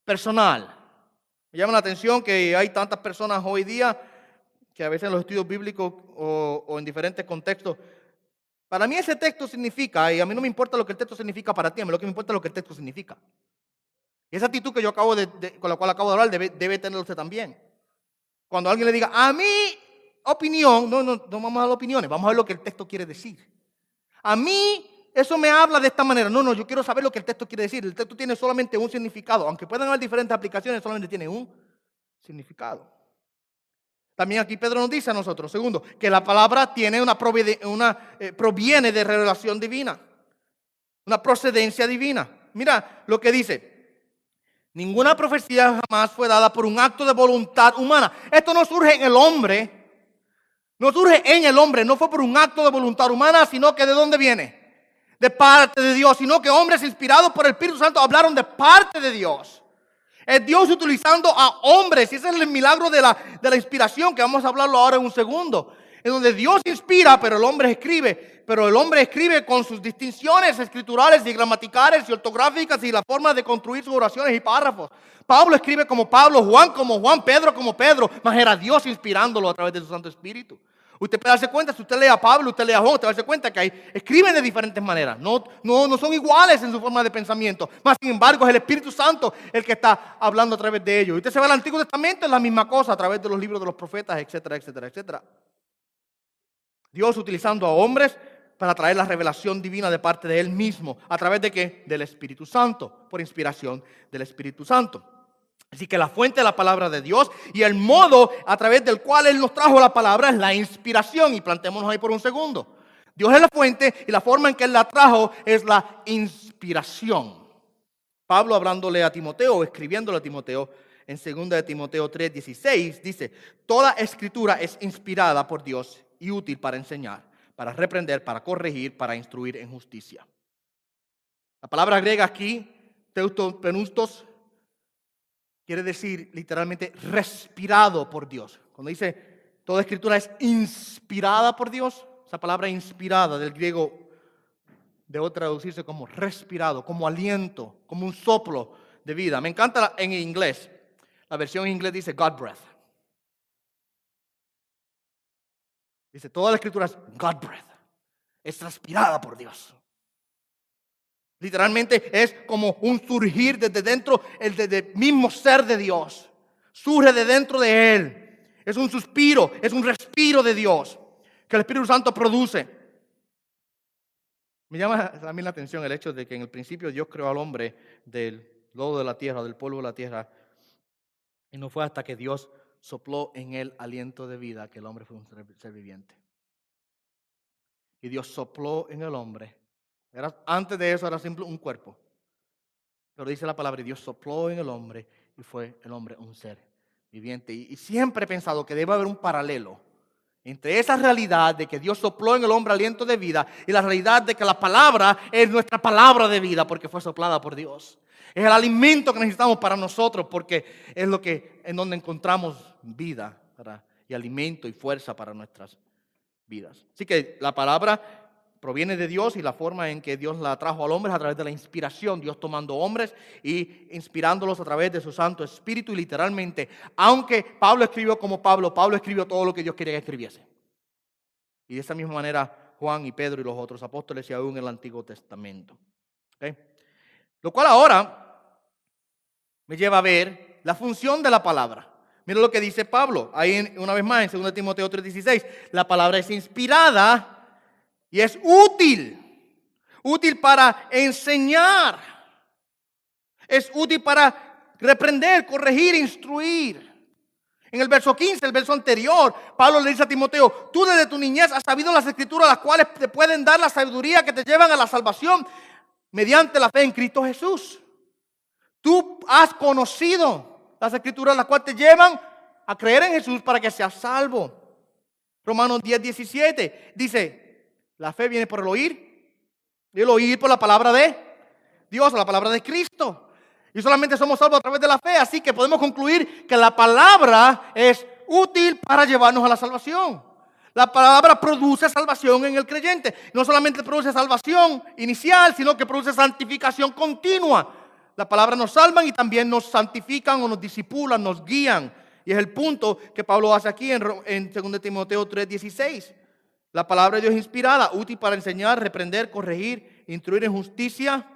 personal. Me llama la atención que hay tantas personas hoy día que a veces en los estudios bíblicos o en diferentes contextos, para mí ese texto significa, y a mí no me importa lo que el texto significa para ti, a mí lo que me importa es lo que el texto significa. Y esa actitud que yo con la cual acabo de hablar debe tenerlo usted también. Cuando alguien le diga, a mi opinión, no vamos a dar opiniones, vamos a ver lo que el texto quiere decir. A mí eso me habla de esta manera. No, yo quiero saber lo que el texto quiere decir. El texto tiene solamente un significado. Aunque puedan haber diferentes aplicaciones, solamente tiene un significado. También aquí Pedro nos dice a nosotros, segundo, que la palabra tiene proviene de revelación divina, una procedencia divina. Mira lo que dice: ninguna profecía jamás fue dada por un acto de voluntad humana. Esto no surge en el hombre, no fue por un acto de voluntad humana, sino que ¿de dónde viene? De parte de Dios, sino que hombres inspirados por el Espíritu Santo hablaron de parte de Dios. Es Dios utilizando a hombres, y ese es el milagro de la inspiración, que vamos a hablarlo ahora en un segundo. En donde Dios inspira, pero el hombre escribe con sus distinciones escriturales y gramaticales y ortográficas y la forma de construir sus oraciones y párrafos. Pablo escribe como Pablo, Juan como Juan, Pedro como Pedro, mas era Dios inspirándolo a través de su Santo Espíritu. Usted puede darse cuenta, si usted lee a Pablo, usted lee a Juan, usted va a darse cuenta que escriben de diferentes maneras. No son iguales en su forma de pensamiento. Mas, sin embargo, es el Espíritu Santo el que está hablando a través de ellos. Y usted se va al Antiguo Testamento, es la misma cosa, a través de los libros de los profetas, etcétera, etcétera, etcétera. Dios utilizando a hombres para traer la revelación divina de parte de Él mismo. ¿A través de qué? Del Espíritu Santo, por inspiración del Espíritu Santo. Así que la fuente de la palabra de Dios y el modo a través del cual Él nos trajo la palabra es la inspiración. Y plantémonos ahí por un segundo. Dios es la fuente y la forma en que Él la trajo es la inspiración. Pablo, hablándole a Timoteo o escribiéndole a Timoteo en 2 de Timoteo 3:16, dice: toda escritura es inspirada por Dios y útil para enseñar, para reprender, para corregir, para instruir en justicia. La palabra griega aquí, teutopenustos, quiere decir literalmente respirado por Dios. Cuando dice toda escritura es inspirada por Dios, esa palabra inspirada del griego debe traducirse como respirado, como aliento, como un soplo de vida. Me encanta en inglés. La versión en inglés dice God breath. Dice toda la escritura es God breath. Es respirada por Dios. Literalmente es como un surgir desde dentro, del mismo ser de Dios. Surge de dentro de Él. Es un suspiro, es un respiro de Dios que el Espíritu Santo produce. Me llama también la atención el hecho de que en el principio Dios creó al hombre del lodo de la tierra, del polvo de la tierra. Y no fue hasta que Dios sopló en él aliento de vida que el hombre fue un ser viviente. Y Dios sopló en el hombre. Antes de eso era simple un cuerpo. Pero dice la palabra, y Dios sopló en el hombre y fue el hombre un ser viviente. Y siempre he pensado que debe haber un paralelo entre esa realidad de que Dios sopló en el hombre aliento de vida y la realidad de que la palabra es nuestra palabra de vida porque fue soplada por Dios. Es el alimento que necesitamos para nosotros porque es en donde encontramos vida y alimento y fuerza para nuestras vidas. Así que la palabra proviene de Dios y la forma en que Dios la trajo al hombre es a través de la inspiración. Dios tomando hombres y inspirándolos a través de su Santo Espíritu. Y literalmente, aunque Pablo escribió como Pablo escribió todo lo que Dios quería que escribiese. Y de esa misma manera Juan y Pedro y los otros apóstoles y aún en el Antiguo Testamento. ¿Ok? Lo cual ahora me lleva a ver la función de la palabra. Mira lo que dice Pablo, ahí una vez más en 2 Timoteo 3:16. La palabra es inspirada y es útil. Útil para enseñar. Es útil para reprender, corregir, instruir. En el verso 15, el verso anterior, Pablo le dice a Timoteo: tú desde tu niñez has sabido las escrituras, las cuales te pueden dar la sabiduría que te llevan a la salvación mediante la fe en Cristo Jesús. Tú has conocido las escrituras, las cuales te llevan a creer en Jesús para que seas salvo. Romanos 10:17 dice: la fe viene por el oír, y el oír por la palabra de Dios, la palabra de Cristo. Y solamente somos salvos a través de la fe, así que podemos concluir que la palabra es útil para llevarnos a la salvación. La palabra produce salvación en el creyente. No solamente produce salvación inicial, sino que produce santificación continua. La palabra nos salvan y también nos santifican o nos disipulan, nos guían. Y es el punto que Pablo hace aquí en 2 Timoteo 3:16. La palabra de Dios es inspirada, útil para enseñar, reprender, corregir, instruir en justicia,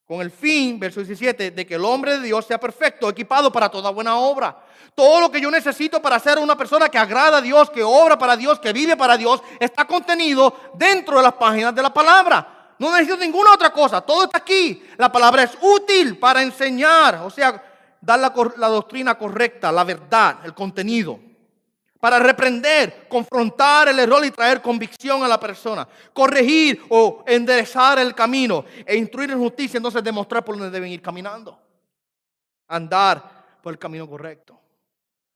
con el fin, verso 17, de que el hombre de Dios sea perfecto, equipado para toda buena obra. Todo lo que yo necesito para ser una persona que agrada a Dios, que obra para Dios, que vive para Dios, está contenido dentro de las páginas de la palabra. No necesito ninguna otra cosa, todo está aquí. La palabra es útil para enseñar, o sea, dar la doctrina correcta, la verdad, el contenido. Para reprender, confrontar el error y traer convicción a la persona. Corregir o enderezar el camino e instruir en justicia, entonces demostrar por dónde deben ir caminando. Andar por el camino correcto.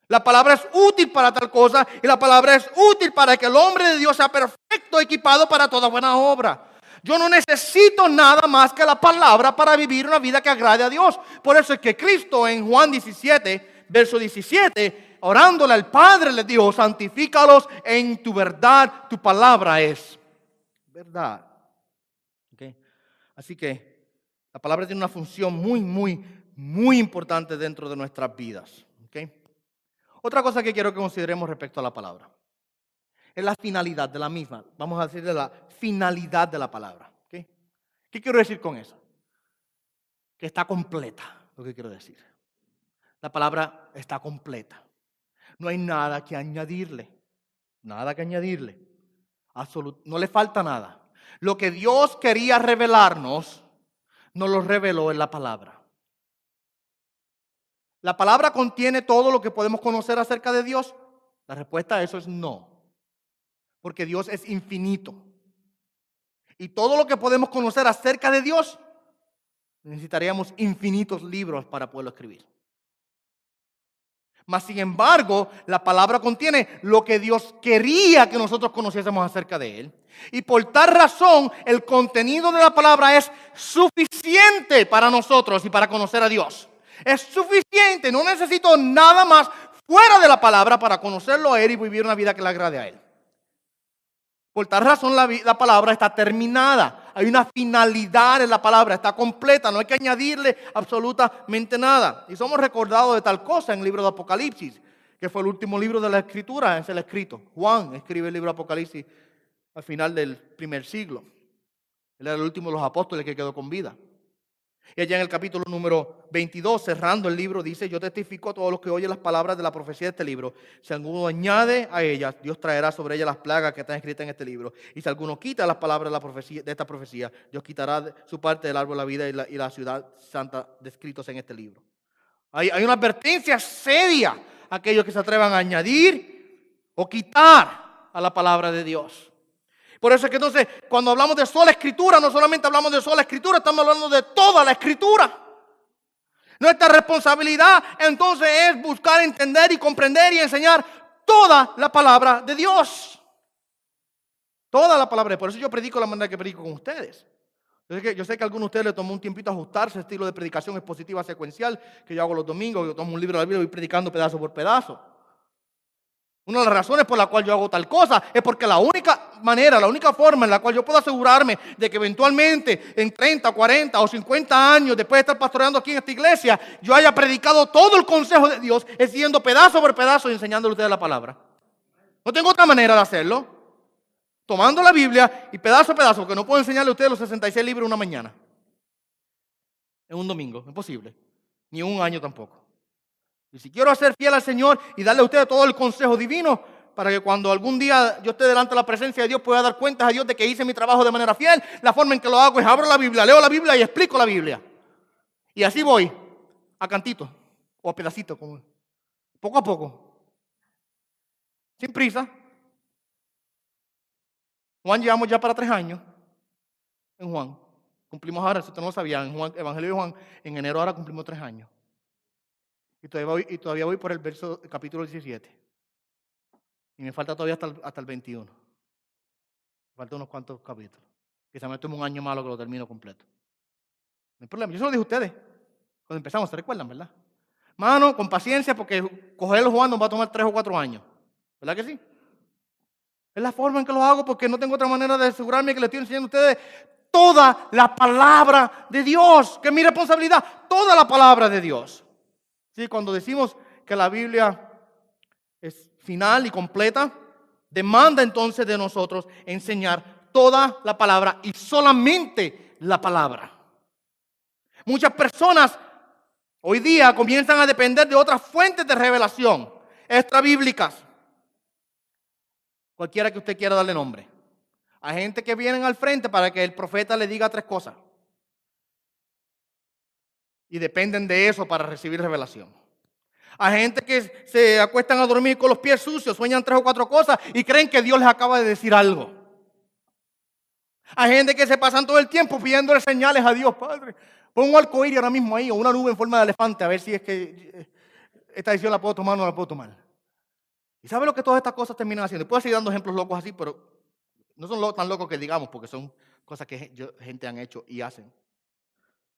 La palabra es útil para tal cosa y la palabra es útil para que el hombre de Dios sea perfecto, equipado para toda buena obra. Yo no necesito nada más que la palabra para vivir una vida que agrade a Dios. Por eso es que Cristo en Juan 17, verso 17, orándole al Padre, le dijo: santifícalos en tu verdad, tu palabra es verdad. ¿Okay? Así que la palabra tiene una función muy importante dentro de nuestras vidas. ¿Okay? Otra cosa que quiero que consideremos respecto a la palabra es la finalidad de la misma. Vamos a decir de la finalidad de la palabra. ¿Okay? ¿Qué quiero decir con eso? Que está completa, lo que quiero decir. La palabra está completa. No hay nada que añadirle. Nada que añadirle. No le falta nada. Lo que Dios quería revelarnos, nos lo reveló en la palabra. ¿La palabra contiene todo lo que podemos conocer acerca de Dios? La respuesta a eso es no. Porque Dios es infinito. Y todo lo que podemos conocer acerca de Dios, necesitaríamos infinitos libros para poderlo escribir. Mas, sin embargo, la palabra contiene lo que Dios quería que nosotros conociésemos acerca de Él. Y por tal razón, el contenido de la palabra es suficiente para nosotros y para conocer a Dios. Es suficiente, no necesito nada más fuera de la palabra para conocerlo a Él y vivir una vida que le agrade a Él. Por tal razón, la palabra está terminada. Hay una finalidad en la palabra, está completa, no hay que añadirle absolutamente nada. Y somos recordados de tal cosa en el libro de Apocalipsis, que fue el último libro de la Escritura en ser escrito. Juan escribe el libro de Apocalipsis al final del primer siglo. Él era el último de los apóstoles que quedó con vida. Y allá en el capítulo número 22, cerrando el libro, dice: yo testifico a todos los que oyen las palabras de la profecía de este libro. Si alguno añade a ellas, Dios traerá sobre ellas las plagas que están escritas en este libro. Y si alguno quita las palabras de esta profecía, Dios quitará su parte del árbol de la vida y la ciudad santa descritos en este libro. Hay una advertencia seria a aquellos que se atrevan a añadir o quitar a la palabra de Dios. Por eso es que entonces, cuando hablamos de sola escritura, no solamente hablamos de sola escritura, estamos hablando de toda la escritura. Nuestra responsabilidad entonces es buscar entender y comprender y enseñar toda la palabra de Dios. Toda la palabra. Por eso yo predico la manera que predico con ustedes. Yo sé que a algunos de ustedes les tomó un tiempito ajustarse el estilo de predicación expositiva secuencial que yo hago los domingos. Yo tomo un libro de la Biblia y voy predicando pedazo por pedazo. Una de las razones por la cual yo hago tal cosa es porque la única manera, la única forma en la cual yo puedo asegurarme de que eventualmente en 30, 40 o 50 años después de estar pastoreando aquí en esta iglesia, yo haya predicado todo el consejo de Dios, es siguiendo pedazo por pedazo y enseñándole a ustedes la palabra. No tengo otra manera de hacerlo. Tomando la Biblia y pedazo a pedazo, porque no puedo enseñarle a ustedes los 66 libros una mañana. en un domingo, imposible, ni en un año tampoco. Y si quiero ser fiel al Señor y darle a ustedes todo el consejo divino para que cuando algún día yo esté delante de la presencia de Dios pueda dar cuentas a Dios de que hice mi trabajo de manera fiel, la forma en que lo hago es abro la Biblia, leo la Biblia y explico la Biblia. Y así voy, a cantito o a pedacito, poco a poco, sin prisa. Juan, llevamos ya para 3 años en Juan. Cumplimos ahora, si usted no lo sabía, en Juan, Evangelio de Juan, en enero ahora cumplimos 3 años. Y todavía voy por el capítulo 17. Y me falta todavía hasta el 21. Me faltan unos cuantos capítulos. Quizá me tome un año malo que lo termino completo. No hay problema. Yo se lo dije a ustedes cuando empezamos, ¿se recuerdan, verdad? Mano, con paciencia, porque cogerlo Juan nos va a tomar 3 o 4 años. ¿Verdad que sí? Es la forma en que lo hago porque no tengo otra manera de asegurarme que le estoy enseñando a ustedes toda la palabra de Dios, que es mi responsabilidad, toda la palabra de Dios. Sí, cuando decimos que la Biblia es final y completa, demanda entonces de nosotros enseñar toda la palabra y solamente la palabra. Muchas personas hoy día comienzan a depender de otras fuentes de revelación extrabíblicas. Cualquiera que usted quiera darle nombre. Hay gente que vienen al frente para que el profeta le diga 3 cosas. Y dependen de eso para recibir revelación. Hay gente que se acuestan a dormir con los pies sucios, sueñan 3 o 4 cosas y creen que Dios les acaba de decir algo. Hay gente que se pasan todo el tiempo pidiéndole señales a Dios. Padre, pon un arcoíris ahora mismo ahí o una nube en forma de elefante a ver si es que esta decisión la puedo tomar o no la puedo tomar. ¿Y sabe lo que todas estas cosas terminan haciendo? Y puedo seguir dando ejemplos locos así, pero no son tan locos que digamos, porque son cosas que gente han hecho y hacen.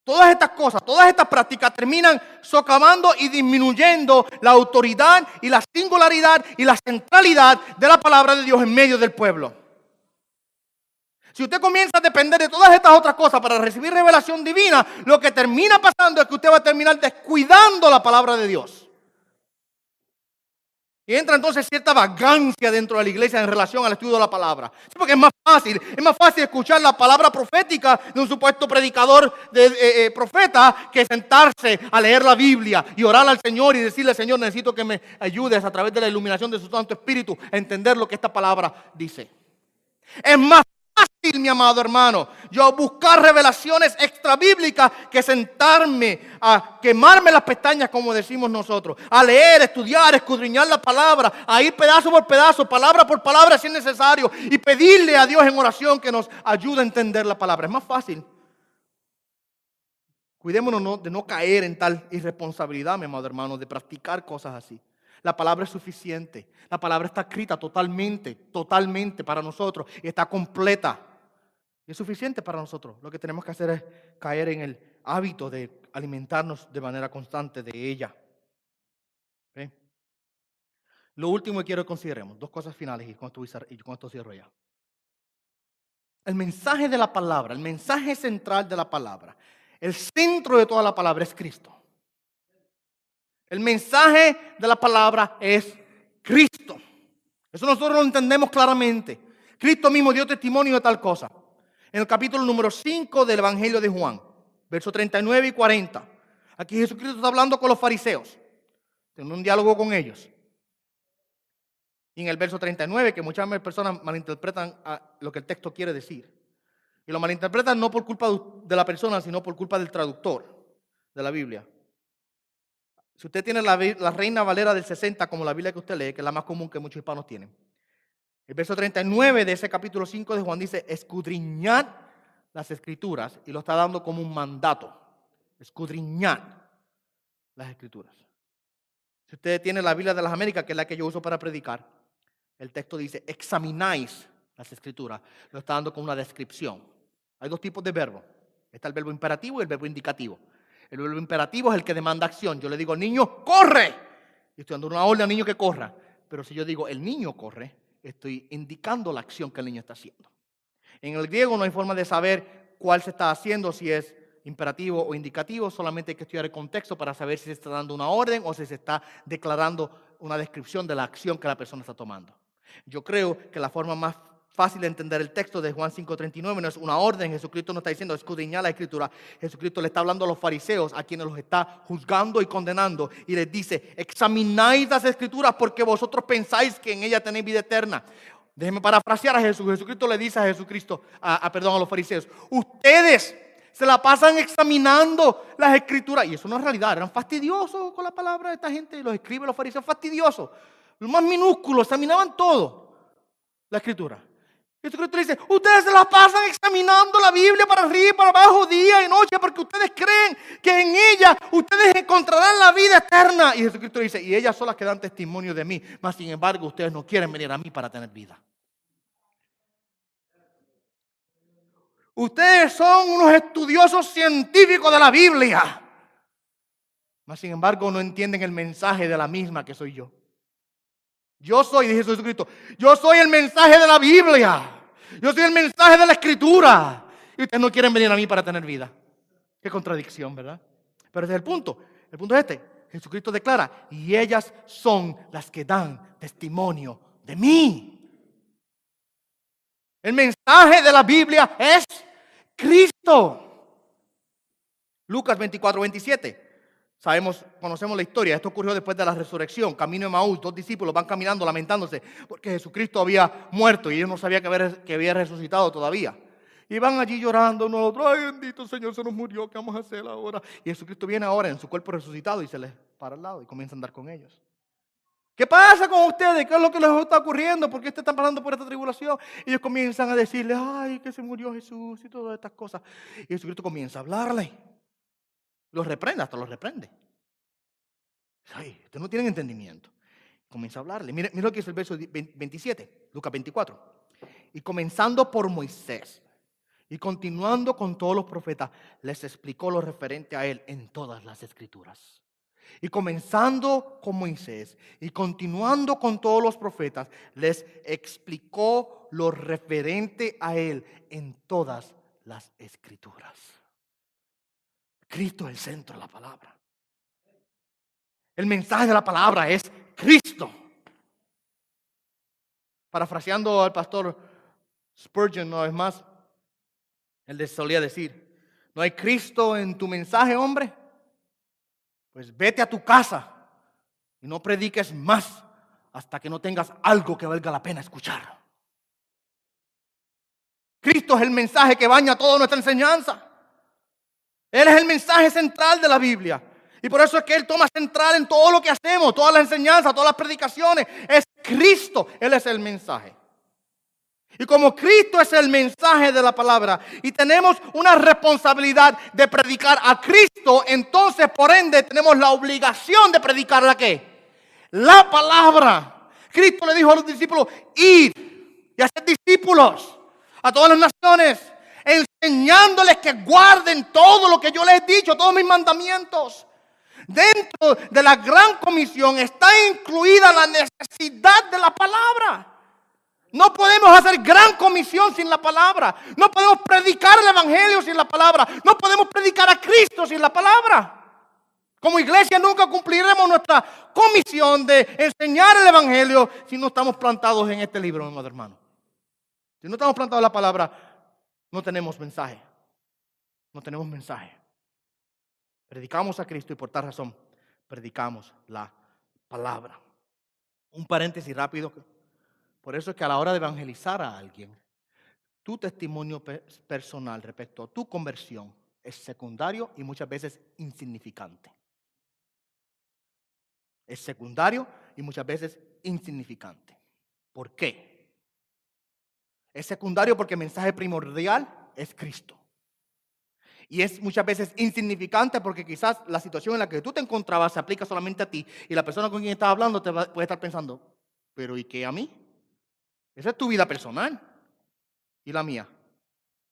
Todas estas cosas, todas estas prácticas terminan socavando y disminuyendo la autoridad y la singularidad y la centralidad de la palabra de Dios en medio del pueblo. Si usted comienza a depender de todas estas otras cosas para recibir revelación divina, lo que termina pasando es que usted va a terminar descuidando la palabra de Dios. Y entra entonces cierta vagancia dentro de la iglesia en relación al estudio de la palabra. Sí, porque es más fácil escuchar la palabra profética de un supuesto predicador, profeta, que sentarse a leer la Biblia y orar al Señor y decirle: Señor, necesito que me ayudes a través de la iluminación de su Santo Espíritu a entender lo que esta palabra dice. Es más fácil, mi amado hermano, yo buscar revelaciones extrabíblicas que sentarme a quemarme las pestañas, como decimos nosotros, a leer, estudiar, escudriñar la palabra, a ir pedazo por pedazo, palabra por palabra si es necesario, y pedirle a Dios en oración que nos ayude a entender la palabra. Es más fácil. Cuidémonos de no caer en tal irresponsabilidad, mi amado hermano, de practicar cosas así. La palabra es suficiente. La palabra está escrita totalmente para nosotros y está completa. Y es suficiente para nosotros. Lo que tenemos que hacer es caer en el hábito de alimentarnos de manera constante de ella. ¿Okay? Lo último que quiero que consideremos, 2 cosas finales y con esto cierro ya. El mensaje de la palabra, el mensaje central de la palabra, el centro de toda la palabra es Cristo. El mensaje de la palabra es Cristo. Eso nosotros lo entendemos claramente. Cristo mismo dio testimonio de tal cosa. En el capítulo número 5 del Evangelio de Juan, versos 39 y 40. Aquí Jesucristo está hablando con los fariseos, teniendo un diálogo con ellos. Y en el verso 39, que muchas personas malinterpretan lo que el texto quiere decir. Y lo malinterpretan no por culpa de la persona, sino por culpa del traductor de la Biblia. Si usted tiene la Reina Valera del 60 como la Biblia que usted lee, que es la más común que muchos hispanos tienen, el verso 39 de ese capítulo 5 de Juan dice: escudriñad las Escrituras, y lo está dando como un mandato. Escudriñad las Escrituras. Si usted tiene la Biblia de las Américas, que es la que yo uso para predicar, el texto dice: examináis las Escrituras. Lo está dando como una descripción. Hay 2 tipos de verbos. Está el verbo imperativo y el verbo indicativo. El verbo imperativo es el que demanda acción. Yo le digo: niño, corre. Y estoy dando una orden al niño que corra. Pero si yo digo: el niño corre, estoy indicando la acción que el niño está haciendo. En el griego no hay forma de saber cuál se está haciendo, si es imperativo o indicativo. Solamente hay que estudiar el contexto para saber si se está dando una orden o si se está declarando una descripción de la acción que la persona está tomando. Yo creo que la forma más fácil de entender el texto de Juan 5:39. No es una orden. Jesucristo no está diciendo escudriñar la Escritura. Jesucristo le está hablando a los fariseos, a quienes los está juzgando y condenando. Y les dice: examináis las Escrituras porque vosotros pensáis que en ellas tenéis vida eterna. Déjenme parafrasear a Jesús. Jesucristo le dice a a los fariseos: ustedes se la pasan examinando las Escrituras. Y eso no es realidad. Eran fastidiosos con la palabra de esta gente. Los escribas, los fariseos, fastidiosos. Lo más minúsculo, examinaban todo. La Escritura. Jesucristo dice: ustedes se la pasan examinando la Biblia para arriba y para abajo, día y noche, porque ustedes creen que en ella ustedes encontrarán la vida eterna. Y Jesucristo dice: y ellas son las que dan testimonio de mí, mas sin embargo ustedes no quieren venir a mí para tener vida. Ustedes son unos estudiosos científicos de la Biblia, mas sin embargo no entienden el mensaje de la misma que soy yo. Yo soy, dice Jesucristo, yo soy el mensaje de la Biblia. Yo soy el mensaje de la Escritura. Y ustedes no quieren venir a mí para tener vida. Qué contradicción, ¿verdad? Pero ese es el punto. El punto es este. Jesucristo declara: y ellas son las que dan testimonio de mí. El mensaje de la Biblia es Cristo. Lucas 24:27. Conocemos la historia. Esto ocurrió después de la resurrección. Camino de Emaús, 2 discípulos van caminando lamentándose porque Jesucristo había muerto y ellos no sabían que había resucitado todavía. Y van allí llorando uno al otro: ay, bendito Señor, se nos murió, ¿qué vamos a hacer ahora? Y Jesucristo viene ahora en su cuerpo resucitado y se les para al lado y comienza a andar con ellos. ¿Qué pasa con ustedes? ¿Qué es lo que les está ocurriendo? ¿Por qué ustedes están pasando por esta tribulación? Y ellos comienzan a decirle: ay, que se murió Jesús y todas estas cosas. Y Jesucristo comienza a hablarle. Los reprende, hasta los reprende. Ay, ustedes no tienen entendimiento. Comienza a hablarle. Mira lo que es el verso 27, Lucas 24. Y comenzando por Moisés y continuando con todos los profetas, les explicó lo referente a él en todas las Escrituras. Y comenzando con Moisés y continuando con todos los profetas, les explicó lo referente a él en todas las Escrituras. Cristo es el centro de la palabra. El mensaje de la palabra es Cristo. Parafraseando al pastor Spurgeon una vez más, él les solía decir: ¿no hay Cristo en tu mensaje, hombre? Pues vete a tu casa y no prediques más hasta que no tengas algo que valga la pena escuchar. Cristo es el mensaje que baña toda nuestra enseñanza. Él es el mensaje central de la Biblia. Y por eso es que Él toma central en todo lo que hacemos, todas las enseñanzas, todas las predicaciones. Es Cristo, Él es el mensaje. Y como Cristo es el mensaje de la palabra y tenemos una responsabilidad de predicar a Cristo, entonces por ende tenemos la obligación de predicar ¿la qué? La palabra. Cristo le dijo a los discípulos: id y hacer discípulos a todas las naciones, enseñándoles que guarden todo lo que yo les he dicho, todos mis mandamientos. Dentro de la gran comisión está incluida la necesidad de la palabra. No podemos hacer gran comisión sin la palabra. No podemos predicar el evangelio sin la palabra. No podemos predicar a Cristo sin la palabra. Como iglesia nunca cumpliremos nuestra comisión de enseñar el evangelio si no estamos plantados en este libro, mi hermano. Si no estamos plantados en la palabra, no tenemos mensaje. No tenemos mensaje. Predicamos a Cristo y por tal razón predicamos la palabra. Un paréntesis rápido. Por eso es que a la hora de evangelizar a alguien, tu testimonio personal respecto a tu conversión es secundario y muchas veces insignificante. Es secundario y muchas veces insignificante. ¿Por qué? Es secundario porque el mensaje primordial es Cristo. Y es muchas veces insignificante porque quizás la situación en la que tú te encontrabas se aplica solamente a ti y la persona con quien estás hablando puede estar pensando: ¿pero y qué a mí? Esa es tu vida personal y la mía.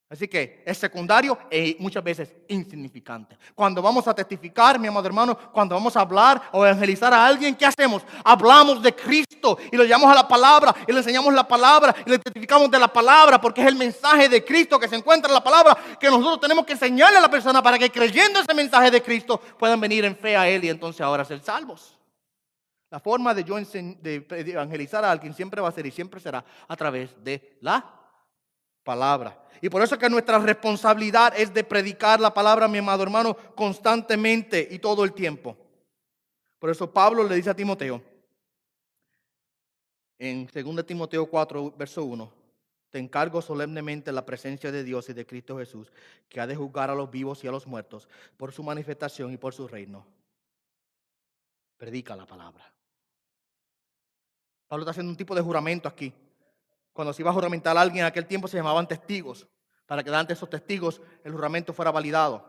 Así que es secundario e muchas veces insignificante. Cuando vamos a testificar, mi amado hermano, cuando vamos a hablar o evangelizar a alguien, ¿qué hacemos? Hablamos de Cristo y lo llevamos a la palabra y le enseñamos la palabra y le testificamos de la palabra porque es el mensaje de Cristo que se encuentra en la palabra que nosotros tenemos que enseñarle a la persona para que creyendo ese mensaje de Cristo puedan venir en fe a Él y entonces ahora ser salvos. La forma de yo de evangelizar a alguien siempre va a ser y siempre será a través de la palabra. Y por eso es que nuestra responsabilidad es de predicar la palabra, mi amado hermano, constantemente y todo el tiempo. Por eso Pablo le dice a Timoteo, en 2 Timoteo 4, verso 1, te encargo solemnemente en la presencia de Dios y de Cristo Jesús, que ha de juzgar a los vivos y a los muertos por su manifestación y por su reino. Predica la palabra. Pablo está haciendo un tipo de juramento aquí. Cuando se iba a juramentar a alguien en aquel tiempo se llamaban testigos, para que delante de esos testigos el juramento fuera validado.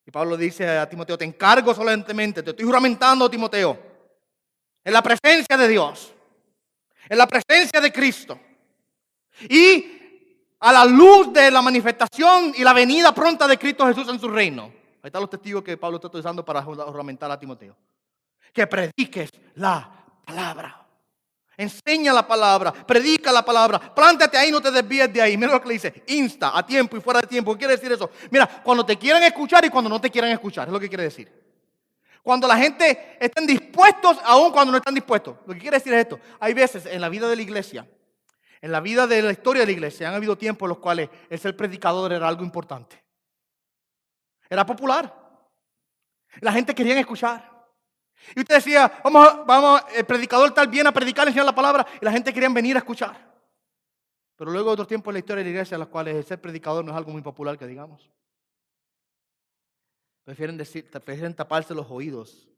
Y Pablo dice a Timoteo, te encargo solemnemente, te estoy juramentando, Timoteo, en la presencia de Dios, en la presencia de Cristo, y a la luz de la manifestación y la venida pronta de Cristo Jesús en su reino. Ahí están los testigos que Pablo está utilizando para juramentar a Timoteo. Que prediques la palabra. Enseña la palabra, predica la palabra, plántate ahí, no te desvíes de ahí. Mira lo que le dice, insta a tiempo y fuera de tiempo. ¿Qué quiere decir eso? Mira, cuando te quieran escuchar y cuando no te quieran escuchar, es lo que quiere decir. Cuando la gente estén dispuestos, aun cuando no están dispuestos. Lo que quiere decir es esto, hay veces en la vida de la iglesia, en la vida de la historia de la iglesia, han habido tiempos en los cuales el ser predicador era algo importante. Era popular. La gente quería escuchar. Y usted decía, vamos, el predicador tal viene a predicar, enseñar la palabra, y la gente quería venir a escuchar. Pero luego hay otros tiempos en la historia de la iglesia en los cuales el ser predicador no es algo muy popular, que digamos. Prefieren taparse los oídos.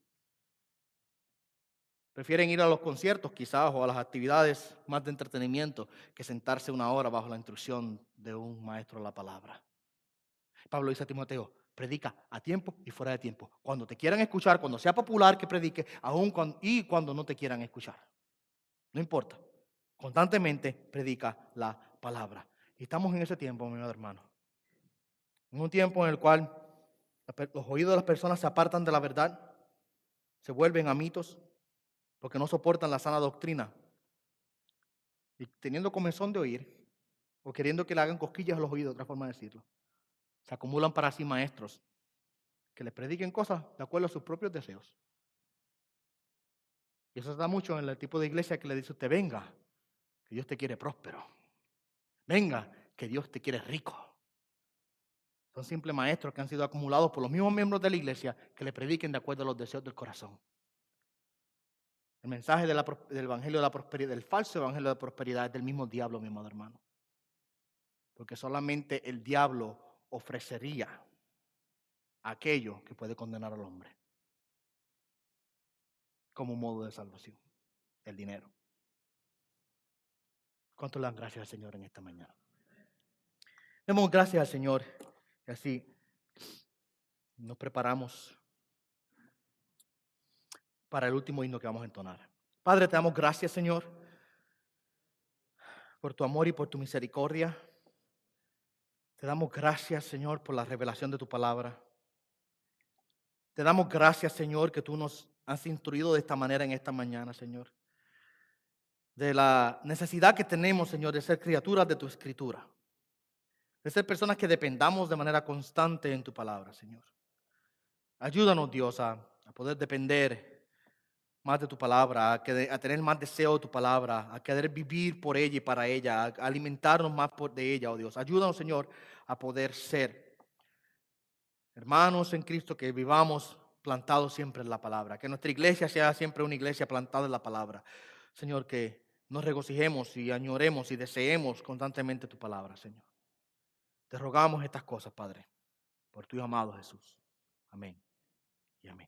Prefieren ir a los conciertos quizás o a las actividades más de entretenimiento que sentarse una hora bajo la instrucción de un maestro de la palabra. Pablo dice a Timoteo, predica a tiempo y fuera de tiempo. Cuando te quieran escuchar, cuando sea popular que predique, y cuando no te quieran escuchar. No importa. Constantemente predica la palabra. Y estamos en ese tiempo, mi hermano. En un tiempo en el cual los oídos de las personas se apartan de la verdad, se vuelven a mitos, porque no soportan la sana doctrina. Y teniendo comezón de oír, o queriendo que le hagan cosquillas a los oídos, otra forma de decirlo, se acumulan para sí maestros que les prediquen cosas de acuerdo a sus propios deseos. Y eso se da mucho en el tipo de iglesia que le dice a usted, venga, que Dios te quiere próspero. Venga, que Dios te quiere rico. Son simples maestros que han sido acumulados por los mismos miembros de la iglesia que le prediquen de acuerdo a los deseos del corazón. El mensaje del evangelio de la prosperidad, del falso evangelio de la prosperidad es del mismo diablo, mi amado hermano. Porque solamente el diablo ofrecería aquello que puede condenar al hombre como un modo de salvación, el dinero. ¿Cuánto le dan gracias al Señor en esta mañana? Demos gracias al Señor y así nos preparamos para el último himno que vamos a entonar. Padre, te damos gracias, Señor, por tu amor y por tu misericordia. Te damos gracias, Señor, por la revelación de tu palabra. Te damos gracias, Señor, que tú nos has instruido de esta manera en esta mañana, Señor. De la necesidad que tenemos, Señor, de ser criaturas de tu escritura. De ser personas que dependamos de manera constante en tu palabra, Señor. Ayúdanos, Dios, a poder depender más de tu palabra, a tener más deseo de tu palabra, a querer vivir por ella y para ella, a alimentarnos más de ella, oh Dios. Ayúdanos, Señor, a poder ser hermanos en Cristo, que vivamos plantados siempre en la palabra, que nuestra iglesia sea siempre una iglesia plantada en la palabra. Señor, que nos regocijemos y añoremos y deseemos constantemente tu palabra, Señor. Te rogamos estas cosas, Padre, por tu amado Jesús. Amén y amén.